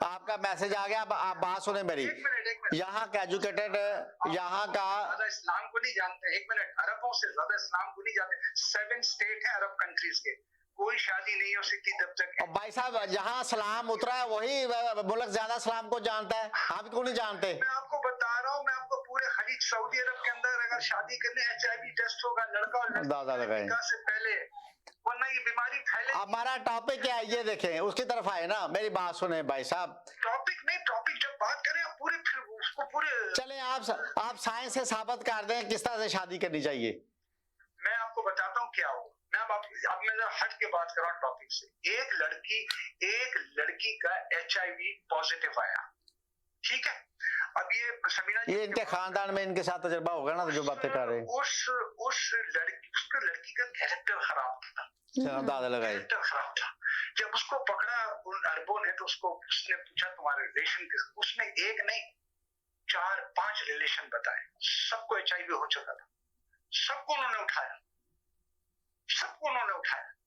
आपका मैसेज आ गया, आप बात सुने मेरी। यहाँ का एजुकेटेड, यहाँ का ज्यादा इस्लाम को नहीं जानते। एक मिनट, अरबों से ज्यादा इस्लाम को नहीं जानते। 7 स्टेट हैं अरब कंट्रीज के, कोई शादी नहीं हो सकती तब तक। और भाई साहब जहाँ सलाम उतरा है वही मुल्क ज्यादा सलाम को जानता है, आप क्यों नहीं जानते? मैं आपको बता रहा हूँ, मैं आपको पूरे खलीज सऊदी अरब के अंदर अगर शादी करने HIV टेस्ट होगा लड़का और लड़की से पहले, वरना ये बीमारी फैले। हमारा टॉपिक क्या है ये देखें, उसकी तरफ आए ना, मेरी बात सुने भाई साहब। टॉपिक नहीं, टॉपिक जब बात करें पूरे, फिर उसको पूरे चले आप साइंस से साबित कर दें किस तरह से शादी करनी चाहिए। मैं आपको बताता हूँ क्या हो। मैं अब मैं हट के बात कर रहा हूँ टॉपिक से। एक लड़की का HIV पॉजिटिव आया, ठीक है। अब ये समीना जी, ये इनके खानदान में इनके साथ तजुर्बा होगा ना, तो जो बातें कर रहे हैं। उस लड़की का कैरेक्टर खराब था, दादा लगाई, कैरेक्टर खराब था। जब उसको पकड़ा उन अरबों ने, तो उसने पूछा तुम्हारे रिलेशन किस, उसने एक नहीं 4-5 रिलेशन बताए, सबको HIV हो चुका था, सबको उन्होंने उठाया।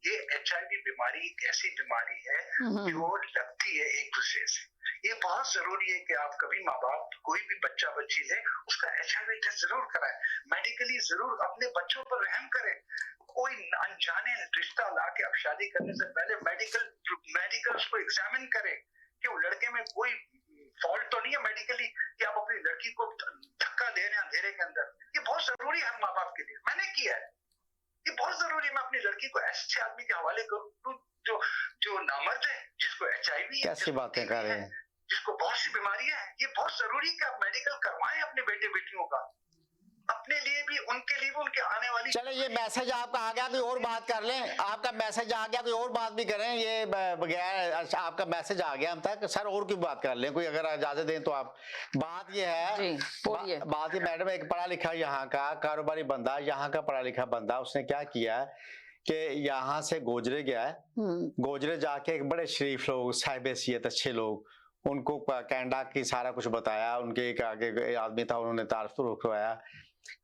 ये HIV बीमारी एक ऐसी बीमारी है जो लगती है एक दूसरे से। ये बहुत जरूरी है कि आप कभी माँ बाप कोई भी बच्चा बच्ची ले, उसका HIV टेस्ट जरूर कराएं, मेडिकली जरूर अपने बच्चों पर रहम करें। कोई अनजाने रिश्ता लाके आप शादी करने से पहले मेडिकल उसको एग्जामिन करें कि वो लड़के में कोई फॉल्ट तो नहीं है मेडिकली, कि आप अपनी लड़की को धक्का दे रहे हैं अंधेरे के अंदर। ये बहुत जरूरी है माँ बाप के लिए, मैंने किया है, ये बहुत जरूरी है। मैं अपनी लड़की को ऐसे आदमी के हवाले करूं जो नामर्द है, जिसको HIV है, कैसी बातें कर रहे हैं, जिसको बहुत सी बीमारी है। ये बहुत जरूरी है कि आप मेडिकल करवाएं अपने बेटे बेटियों का, अपने लिए भी, उनके लिए भी, उनके आने वाली। चले ये मैसेज आपका आ गया, कोई और बात कर लें, आपका मैसेज आ गया, कोई और बात भी करें। ये बगैर आपका मैसेज आ गया हम तक, सर और की बात कर लें कोई, अगर इजाजत दें तो आप। बात ये है, बात ये मैडम, एक पढ़ा लिखा यहाँ का कारोबारी बंदा, यहाँ का पढ़ा लिखा बंदा, उसने क्या किया है कि यहाँ से गोजरे गया है, गोजरे जाके एक बड़े शरीफ लोग, साहिब हैसियत अच्छे लोग, उनको कनाडा की सारा कुछ बताया, उनके एक आगे आदमी था, उन्होंने तारुफ करवाया,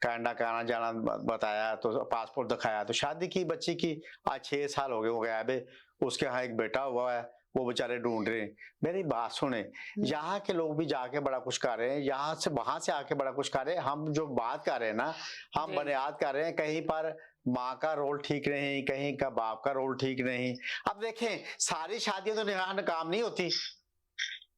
कनाडा का आना जाना बताया, तो पासपोर्ट दिखाया, तो शादी की बच्ची की, आज 6 साल हो गए वो गायब है। उसके यहाँ एक बेटा हुआ है, वो बेचारे ढूंढ रहे हैं। मेरी बात सुने, यहाँ के लोग भी जाके बड़ा कुछ कर रहे हैं, यहाँ से वहां से आके बड़ा कुछ कर रहे हैं। हम जो बात कर रहे हैं ना, हम बुनियाद कर रहे हैं, कहीं पर माँ का रोल ठीक नहीं, कहीं का बाप का रोल ठीक नहीं। अब देखें, सारी शादियां तो नाकाम नहीं होती,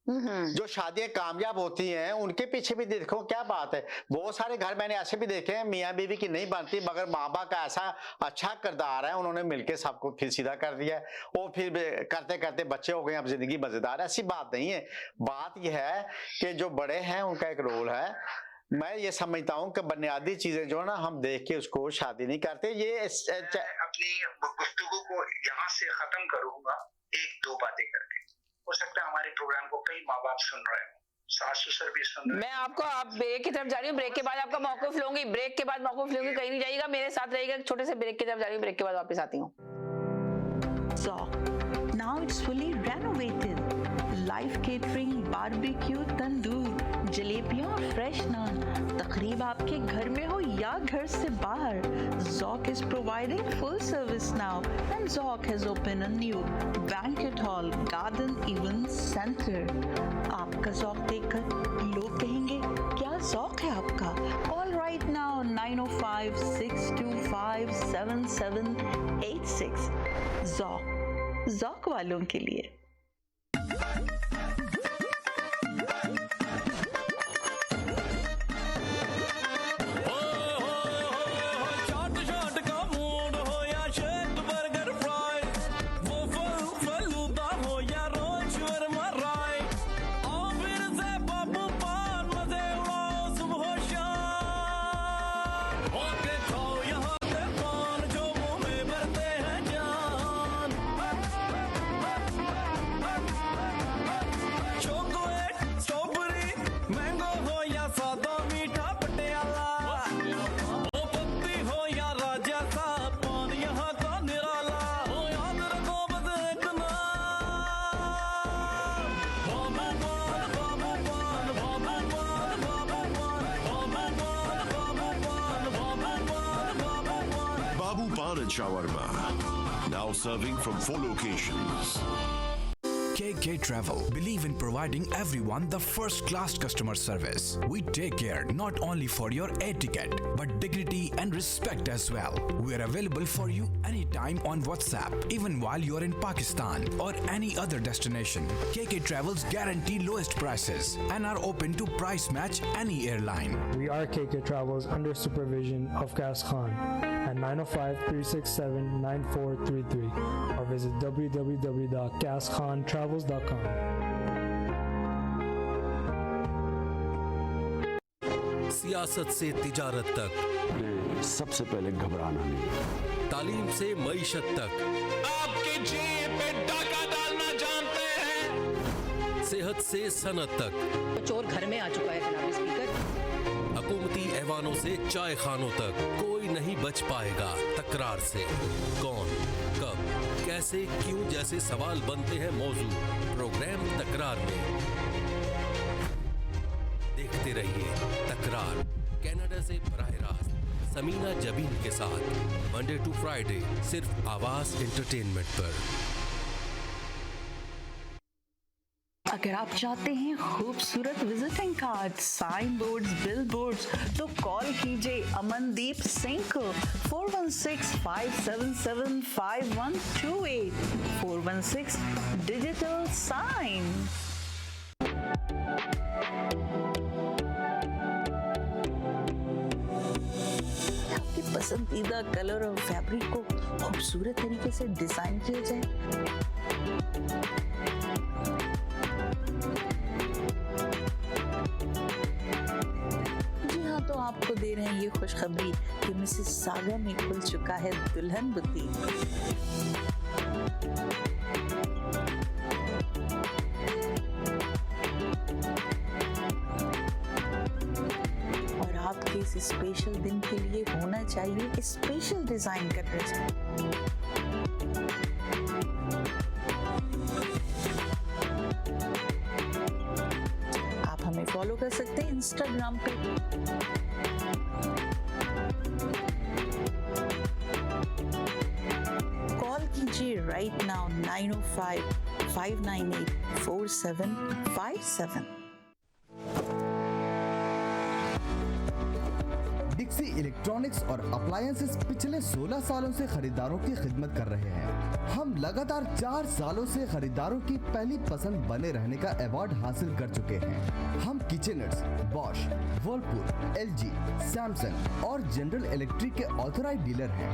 जो शादियां कामयाब होती हैं उनके पीछे भी देखो क्या बात है। बहुत सारे घर मैंने ऐसे भी देखे हैं, मियाँ बीवी की नहीं बनती, मगर माँ बाप का ऐसा अच्छा किरदार है, उन्होंने मिलके सबको फिर सीधा कर दिया, और फिर करते करते बच्चे हो गए, अब जिंदगी मजेदार है। ऐसी बात नहीं है। बात यह है कि जो बड़े हैं उनका एक रोल है। मैं ये समझता हूँ कि बुनियादी चीजें जो है ना, हम देख के उसको शादी नहीं करते। ये अपनी गुफ्तगू को यहाँ से खत्म करूंगा 1-2 बातें करके। हो सकता है हमारे प्रोग्राम को कई माँ बाप सुन रहे हो, सास ससुर भी सुन रहे हैं। मैं आपको, आप ब्रेक की तरफ जा रही हूँ, ब्रेक के बाद आपका मौकूफ लूंगी, ब्रेक के बाद मौकूफ लूंगी, कहीं नहीं जाइएगा, मेरे साथ रहिएगा। छोटे से ब्रेक की तरफ जा रही हूँ, ब्रेक के बाद वापस आती हूँ। Now it's fully renovated. Live catering, barbecue, तंदूर, जलेबियाँ और फ्रेश नान, तकरीब आपके घर में हो या घर से बाहर, Zoc is providing full service now, and Zoc has opened a new banquet hall, garden event center. आपका Zoc देखकर लोग कहेंगे क्या Zoc है आपका? All right now 905-625-7786. Zoc वालों के लिए। shawarma. Now serving from 4 locations. KK Travel believe in providing everyone the first-class customer service. We take care not only for your air ticket, but dignity and respect as well. We are available for you anytime on WhatsApp, even while you are in Pakistan or any other destination. KK Travels guarantee lowest prices and are open to price match any airline. We are KK Travels under supervision of Gas Khan at 905-367-9433 or visit www.gaskhanTravels.com. सियासत से तिजारत तक, सबसे पहले घबराना नहीं, तालीम से मईशत तक, आपके जेब पे डाका डालना जानते हैं। सेहत से सनत तक, चोर घर में आ चुका है जनाब स्पीकर। हुकूमती ऐवानों से चाय खानों तक कोई नहीं बच पाएगा तकरार से। कौन, कब, कैसे, क्यों जैसे सवाल बनते हैं मौजू प्रोग्राम तकरार में। देखते रहिए तकरार कनाडा से बराह रास्त समीना जबीन के साथ मंडे टू फ्राइडे सिर्फ आवाज एंटरटेनमेंट पर। अगर आप चाहते हैं खूबसूरत visiting card, sign boards, billboards, तो कॉल कीजिए अमनदीप सिंह को 416-577-5128 416 डिजिटल साइन। आपकी पसंदीदा कलर और फैब्रिक को खूबसूरत तरीके से डिजाइन किया जाए। तो आपको दे रहे हैं ये खुशखबरी कि मिसेस सागा में खुल चुका है दुल्हन बुटीक। और आपके इस स्पेशल दिन के लिए होना चाहिए स्पेशल डिजाइन का ड्रेस। आप हमें फॉलो कर सकते हैं इंस्टाग्राम पे। कॉल कीजिए राइट नाउ 905-598-4757। डिक्सी इलेक्ट्रॉनिक्स और अप्लायंसेस पिछले 16 सालों से खरीदारों की खिदमत कर रहे हैं। हम लगातार 4 सालों से खरीदारों की पहली पसंद बने रहने का अवार्ड हासिल कर चुके हैं। हम किचनर्स, बॉश, वर्लपूल, एलजी, सैमसंग और जनरल इलेक्ट्रिक के ऑथराइज्ड डीलर हैं।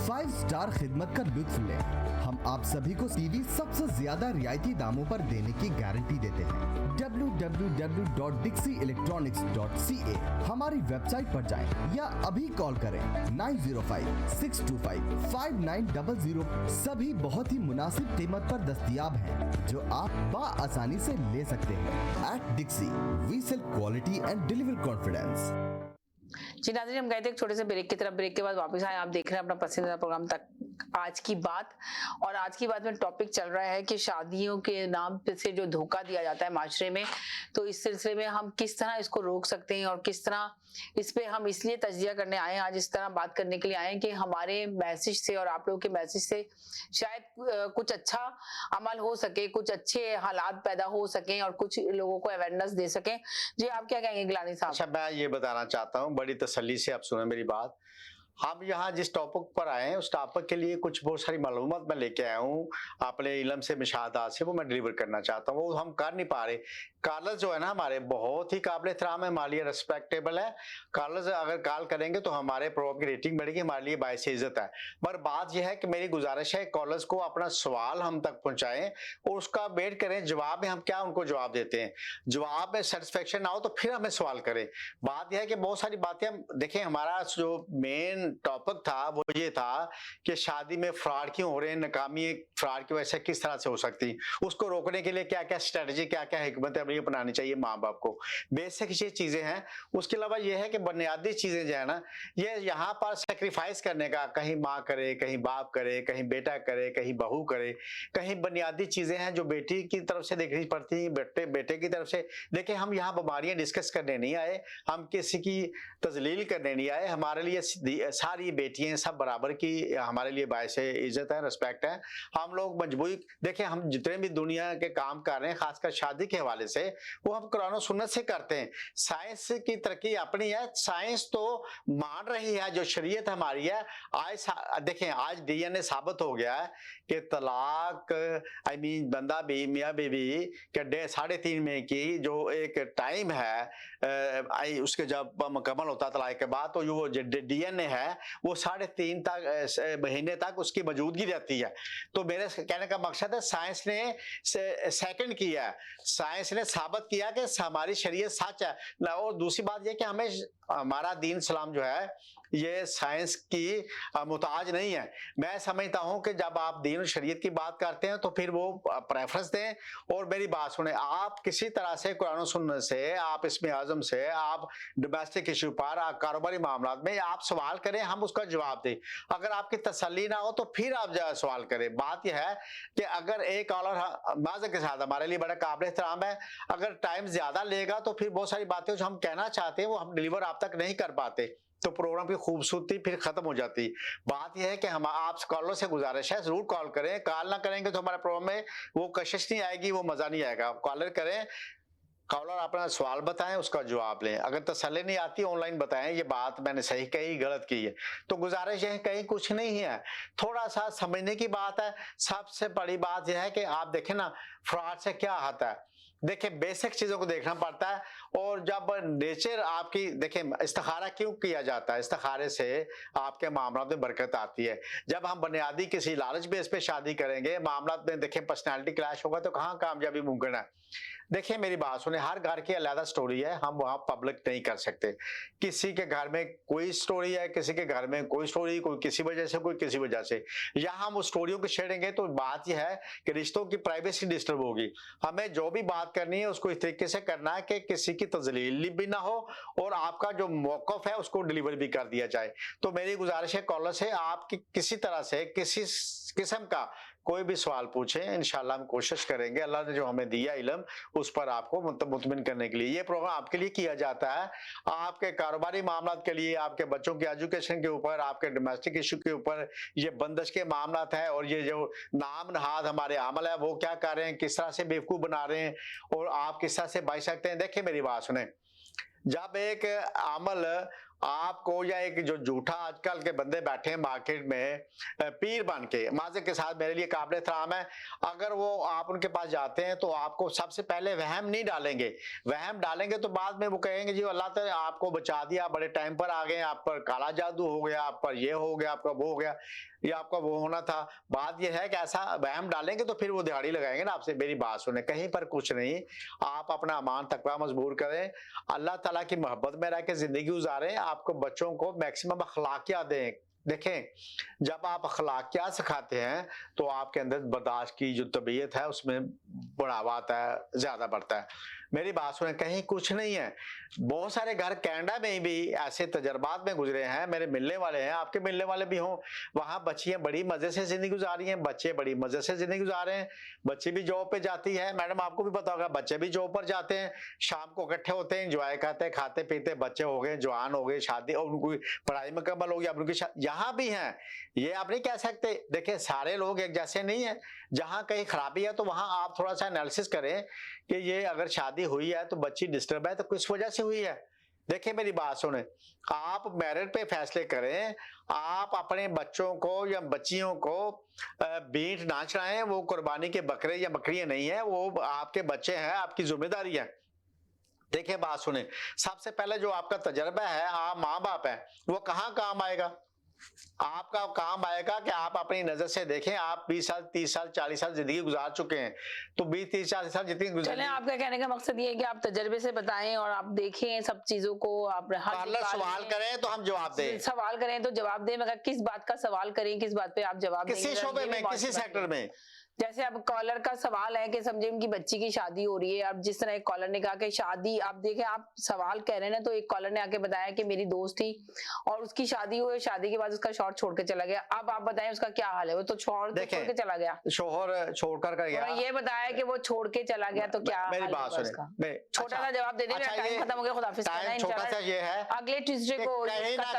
5 स्टार खिदमत का लुत्फ लें। हम आप सभी को टीवी सबसे ज्यादा रियायती दामों पर देने की गारंटी देते हैं। www.dixieelectronics.ca हमारी वेबसाइट पर जाएं या अभी कॉल करें 905-625-5900। सभी बहुत ही मुनासिब कीमत पर दस्तयाब हैं जो आप आसानी से ले सकते हैं। At Dixcy we sell quality and deliver confidence. जी नाज़रीन, हम गए थे एक छोटे से ब्रेक की तरफ। ब्रेक के बाद वापस आए। आप देख रहे हैं अपना पसंदीदा प्रोग्राम तक आज की बात। और आज की बात में टॉपिक चल रहा है कि शादियों के नाम से जो धोखा दिया जाता है माशरे में, तो इस सिलसिले में हम किस तरह इसको रोक सकते हैं और किस तरह इस पे हम इसलिए तज्जिया करने आए हैं, आज इस तरह बात करने के लिए आए हैं कि हमारे मैसेज से और आप लोगों के मैसेज से शायद कुछ अच्छा अमल हो सके, कुछ अच्छे हालात पैदा हो सकें और कुछ लोगों को अवेयरनेस दे सकें। जी आप क्या कहेंगे गिलानी साहब? अच्छा, मैं ये बताना चाहता हूँ, बड़ी तसल्ली से आप सुने मेरी बात। हम यहाँ जिस टॉपिक पर आए हैं उस टॉपिक के लिए कुछ बहुत सारी मालूमात मैं लेके आया हूँ अपने इल्म से, मुशाहदात से, वो मैं डिलीवर करना चाहता हूँ। वो हम कर नहीं पा रहे। कॉलर्स जो है ना हमारे बहुत ही काबिल एहतराम है, हमारे लिए रिस्पेक्टेबल है। कॉलर्स अगर कॉल करेंगे तो हमारे प्रोग्राम की रेटिंग बढ़ेगी, हमारे लिए बायस इज्जत है। पर बात यह है कि मेरी गुजारिश है कॉलर्स को अपना सवाल हम तक पहुंचाएं और उसका वेट करें जवाब में। हम क्या उनको जवाब देते हैं, जवाब में सेटिस्फेक्शन ना हो तो फिर हमें सवाल करें। बात यह है कि बहुत सारी बातें हम देखें, हमारा जो मेन टॉपिक था वो ये था कि शादी में फ्रॉड क्यों हो रहे हैं, नाकामी फ्रॉड की वजह से किस तरह से हो सकती, उसको रोकने के लिए क्या क्या स्ट्रेटजी, क्या क्या हिकमत अमली ये अपनानी चाहिए माँ बाप को। बेसिक ये चीजें हैं। उसके अलावा ये है कि बुनियादी चीजें जो है ना, ये यहाँ पर सेक्रीफाइस करने का, कहीं माँ करे, कहीं बाप करे, कहीं बेटा करे, कहीं बहू करे, कहीं बुनियादी चीजें हैं जो बेटी की तरफ से देखनी पड़ती हैं, बेटे की तरफ से। देखिए, हम यहाँ बीमारियां डिस्कस करने नहीं आए, हम किसी की तजलील करने नहीं आए। हमारे लिए सारी बेटियां सब बराबर की हमारे लिए बायस इज्जत है, रिस्पेक्ट है। हम लोग मजबूरी, देखिए हम जितने भी दुनिया के काम कर रहे हैं, खासकर शादी के हवाले से, वो हम कुरान और सुन्नत से करते हैं। साइंस की तरक्की अपनी है, साइंस तो मान रही है जो शरीयत हमारी है। आज देखें, आज डीएनए साबित हो गया है कि तलाक बंदा भी मियाँ बीवी के 3.5 महीने की जो एक टाइम है, उसके जब मुकम्मल होता तलाक के बाद, तो वो डीएनए है वो 3.5 महीने तक उसकी मौजूदगी रहती है। तो मेरे कहने का मकसद है, साइंस ने सेकंड किया, साइंस ने साबित किया कि हमारी शरीयत सच है। और दूसरी बात यह कि हमें हमारा दीन इस्लाम जो है ये साइंस की मुताज नहीं है। मैं समझता हूं कि जब आप दीन और शरीयत की बात करते हैं तो फिर वो प्रेफरेंस दें। और मेरी बात सुने, आप किसी तरह से कुरान और सुन्नत से, आप इसमें आज़म से, आप डोमेस्टिक इशू पर, कारोबारी मामला में आप सवाल करें, हम उसका जवाब दें। अगर आपकी तसल्ली ना हो तो फिर आप सवाल करें। बात यह है कि अगर एक कॉलर माज़ के साथ हमारे लिए बड़ा काबिल एहतराम है, अगर टाइम ज्यादा लेगा तो फिर बहुत सारी बातें जो हम कहना चाहते हैं वो हम डिलीवर आप तक नहीं कर पाते, तो प्रोग्राम की खूबसूरती फिर खत्म हो जाती। बात यह है कि हम आप कॉलर से गुजारिश है, जरूर कॉल करें। कॉल ना करेंगे तो हमारे प्रोग्राम में वो कशिश नहीं आएगी, वो मजा नहीं आएगा। कॉलर करें, कॉलर अपना सवाल बताएं, उसका जवाब लें। अगर तसल्ली नहीं आती ऑनलाइन बताएं, ये बात मैंने सही कही, गलत की है। तो गुजारिश है, कहीं कुछ नहीं है, थोड़ा सा समझने की बात है। सबसे बड़ी बात यह है कि आप देखें ना, फ्रॉड से क्या आता है। देखिए, बेसिक चीजों को देखना पड़ता है। और जब नेचर आपकी, देखिए इस्तिखारा क्यों किया जाता है, इस्तिखारे से आपके मामला में बरकत आती है। जब हम बुनियादी किसी लालच बेस पे शादी करेंगे, मामला में देखें पर्सनैलिटी क्लैश होगा तो कहाँ कामयाबी मुमकिन है। देखिए मेरी बात सुने, हर घर की अलग स्टोरी है, हम वहां पब्लिक नहीं कर सकते। किसी के घर में कोई स्टोरी है, किसी के घर में कोई स्टोरी, कोई किसी वजह से, कोई किसी वजह से। यहाँ हम उस स्टोरियों को छेड़ेंगे तो बात यह है कि रिश्तों की प्राइवेसी डिस्टर्ब होगी। हमें जो भी बात करनी है उसको इस तरीके से करना है कि किसी की तजलील भी ना हो और आपका जो मौकफ है उसको डिलीवर भी कर दिया जाए। तो मेरी गुजारिश है कॉलर से, आपकी किसी तरह से किसी किस्म का कोई भी सवाल पूछे, इंशाल्लाह हम कोशिश करेंगे अल्लाह ने जो हमें दिया इल्म उस पर आपको मुतमिन करने के लिए। ये प्रोग्राम आपके लिए किया जाता है, आपके कारोबारी मामला के लिए, आपके बच्चों के एजुकेशन के ऊपर, आपके डोमेस्टिक इशू के ऊपर, ये बंदिश के मामला है। और ये जो नाम नहाद हमारे अमल है वो क्या कर रहे हैं, किस तरह से बेवकूफ बना रहे हैं और आप किस तरह से बच सकते हैं। देखिए मेरी बात सुने, जब एक अमल आपको, या एक जो झूठा आजकल के बंदे बैठे हैं मार्केट में पीर बन के, माजे के साथ मेरे लिए काबिल एहतराम है, अगर वो आप उनके पास जाते हैं तो आपको सबसे पहले वहम नहीं डालेंगे। वहम डालेंगे तो बाद में वो कहेंगे जी अल्लाह ताला आपको बचा दिया, बड़े टाइम पर आ गए, आप पर काला जादू हो गया, आप पर ये हो गया, आपका वो हो गया, ये आपका वो होना था। बात यह है कि ऐसा वहम डालेंगे तो फिर वो दिहाड़ी लगाएंगे ना आपसे। मेरी बात सुने, कहीं पर कुछ नहीं, आप अपना ईमान तकवा मजबूर करें, अल्लाह ताला की मोहब्बत में रह के जिंदगी गुजारें, आपको बच्चों को मैक्सिमम अखलाकियात दें। देखें, जब आप अखलाकियात सिखाते हैं तो आपके अंदर बर्दाश्त की जो तबीयत है उसमें बढ़ावा आता है, ज्यादा बढ़ता है। मेरी बात सुने, कहीं कुछ नहीं है। बहुत सारे घर कनाडा में भी ऐसे तजर्बात में गुजरे हैं, मेरे मिलने वाले हैं, आपके मिलने वाले भी हों। वहां बच्चियां बड़ी मजे से जिंदगी गुजार रही हैं, बच्चे बड़ी मजे से जिंदगी गुजार रहे हैं। बच्ची भी जॉब पे जाती है, मैडम आपको भी पता होगा, बच्चे भी जॉब पर जाते हैं, शाम को इकट्ठे होते हैं, एंजॉय करते हैं, खाते पीते, बच्चे हो गए, जवान हो गए, शादी और उनकी पढ़ाई मुकम्मल हो गई, अब उनकी यहाँ भी हैं। ये आप नहीं कह सकते। देखिए सारे लोग एक जैसे नहीं है, जहां कहीं खराबी है तो वहां आप थोड़ा सा एनालिसिस करें कि ये अगर शादी हुई है तो बच्ची डिस्टर्ब है तो किस वजह से हुई है। देखिए मेरी बात सुने, आप मैरिट पे फैसले करें, आप अपने बच्चों को या बच्चियों को बीट ना चढ़ाएं, वो कुर्बानी के बकरे या बकरियां नहीं है, वो आपके बच्चे हैं, आपकी जिम्मेदारी है। देखिए बात सुने, सबसे पहले जो आपका तजर्बा है, आप माँ बाप है, वो कहाँ काम आएगा। आपका काम आएगा कि आप अपनी नजर से देखें, आप 20 साल 30 साल 40 साल जिंदगी गुजार चुके हैं, तो 20 30 40 साल जितनी गुजारी। चलें, आपका कहने का मकसद ये है कि आप तजर्बे से बताएं और आप देखें सब चीजों को, आप सवाल करें तो हम जवाब दें, सवाल करें तो जवाब दें, मगर किस बात का सवाल करें, किस बात पे आप जवाब देंगे, किसी शोबे में, किसी सेक्टर में, जैसे अब कॉलर का सवाल है कि समझे उनकी बच्ची की शादी हो रही है, अब जिस तरह एक कॉलर ने कहा कि शादी, आप देखें आप सवाल कह रहे हैं ना, तो एक कॉलर ने आके बताया कि मेरी दोस्त थी और उसकी शादी हुई, शादी के बाद उसका शौहर छोड़ के चला गया। अब आप बताएं उसका क्या हाल है, वो तो शौहर तो छोड़ के चला गया, शोहर छोड़कर कर गया, ये बताया कि वो छोड़ के चला गया, तो क्या मेरी बात सुने, छोटा सा जवाब दे दे, टाइम खत्म हो गया, खुदाफिज टाइम छोटा सा ये है, अगले ट्यूसडे को कहीं ना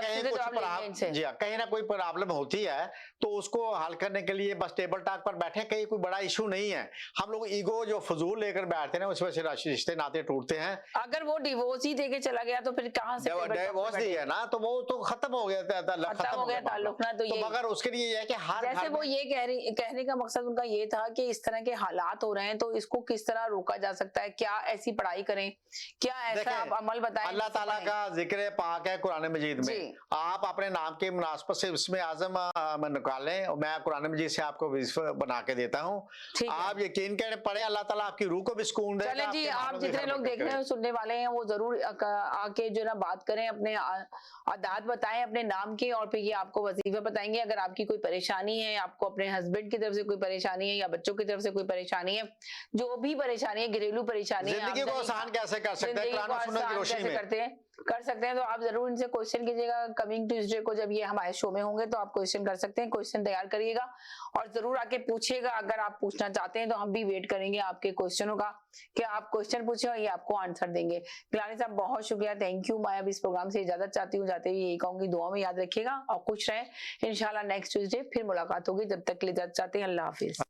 कहीं कोई प्रॉब्लम होती है तो उसको हल करने के लिए बस टेबल टॉक पर बैठे, कहीं कोई बड़ा इशू नहीं है। हम लोग ईगो जो फजूल लेकर बैठते हैं ना, उस वजह से रिश्ते नाते टूटते हैं। अगर वो डिवोर्स ही देके चला गया तो फिर कहां से डिवोर्स दिया ना, तो वो तो खत्म हो गया, खत्म हो गया ताल्लुक ना। तो मगर उसके लिए ये है कि हर जैसे वो ये कहने का मकसद उनका ये था कि इस तरह के हालात हो रहे हैं तो इसको किस तरह रोका जा सकता है, क्या ऐसी पढ़ाई करें, क्या ऐसा आप अमल बताएं। अल्लाह ताला का जिक्र पाक है कुरान मजीद में, आप अपने नाम के मुनासबत से इसमें आजम निकालें और मैं कुरान मजीद से आपको वजीफा बना के देता हूँ, आप यकीन करें पढ़े, अल्लाह ताला आपकी रूह को भी सुकून देगा। चलें जी, आप जितने लोग देखने और सुनने वाले हैं वो जरूर आके जो ना बात करें, अपने आदात बताएं अपने नाम के, और फिर ये आपको वजीफा बताएंगे। अगर आपकी कोई परेशानी है, आपको अपने हस्बैंड की तरफ से कोई परेशानी है या बच्चों की तरफ से कोई परेशानी है, जो भी परेशानी है, घरेलू परेशानी है, जिंदगी को आसान कैसे कर सकते हैं, कुरान और सुन्नत की रोशनी में कर सकते हैं, तो आप जरूर इनसे क्वेश्चन कीजिएगा। कमिंग ट्यूसडे को जब ये हमारे शो में होंगे तो आप क्वेश्चन कर सकते हैं, क्वेश्चन तैयार करिएगा और जरूर आके पूछिएगा। अगर आप पूछना चाहते हैं तो हम भी वेट करेंगे आपके क्वेश्चनों का, कि आप क्वेश्चन पूछे और ये आपको आंसर देंगे। गिलानी साहब बहुत शुक्रिया, थैंक यू। मैं अब इस प्रोग्राम से इजाजत चाहती हूँ, जाते हुए यही कहूंगी दुआ में याद रखिएगा और खुश रहें। इंशाल्लाह नेक्स्ट ट्यूसडे फिर मुलाकात होगी, जब तक के लिए इजाजत चाहते हैं, अल्लाह हाफिज।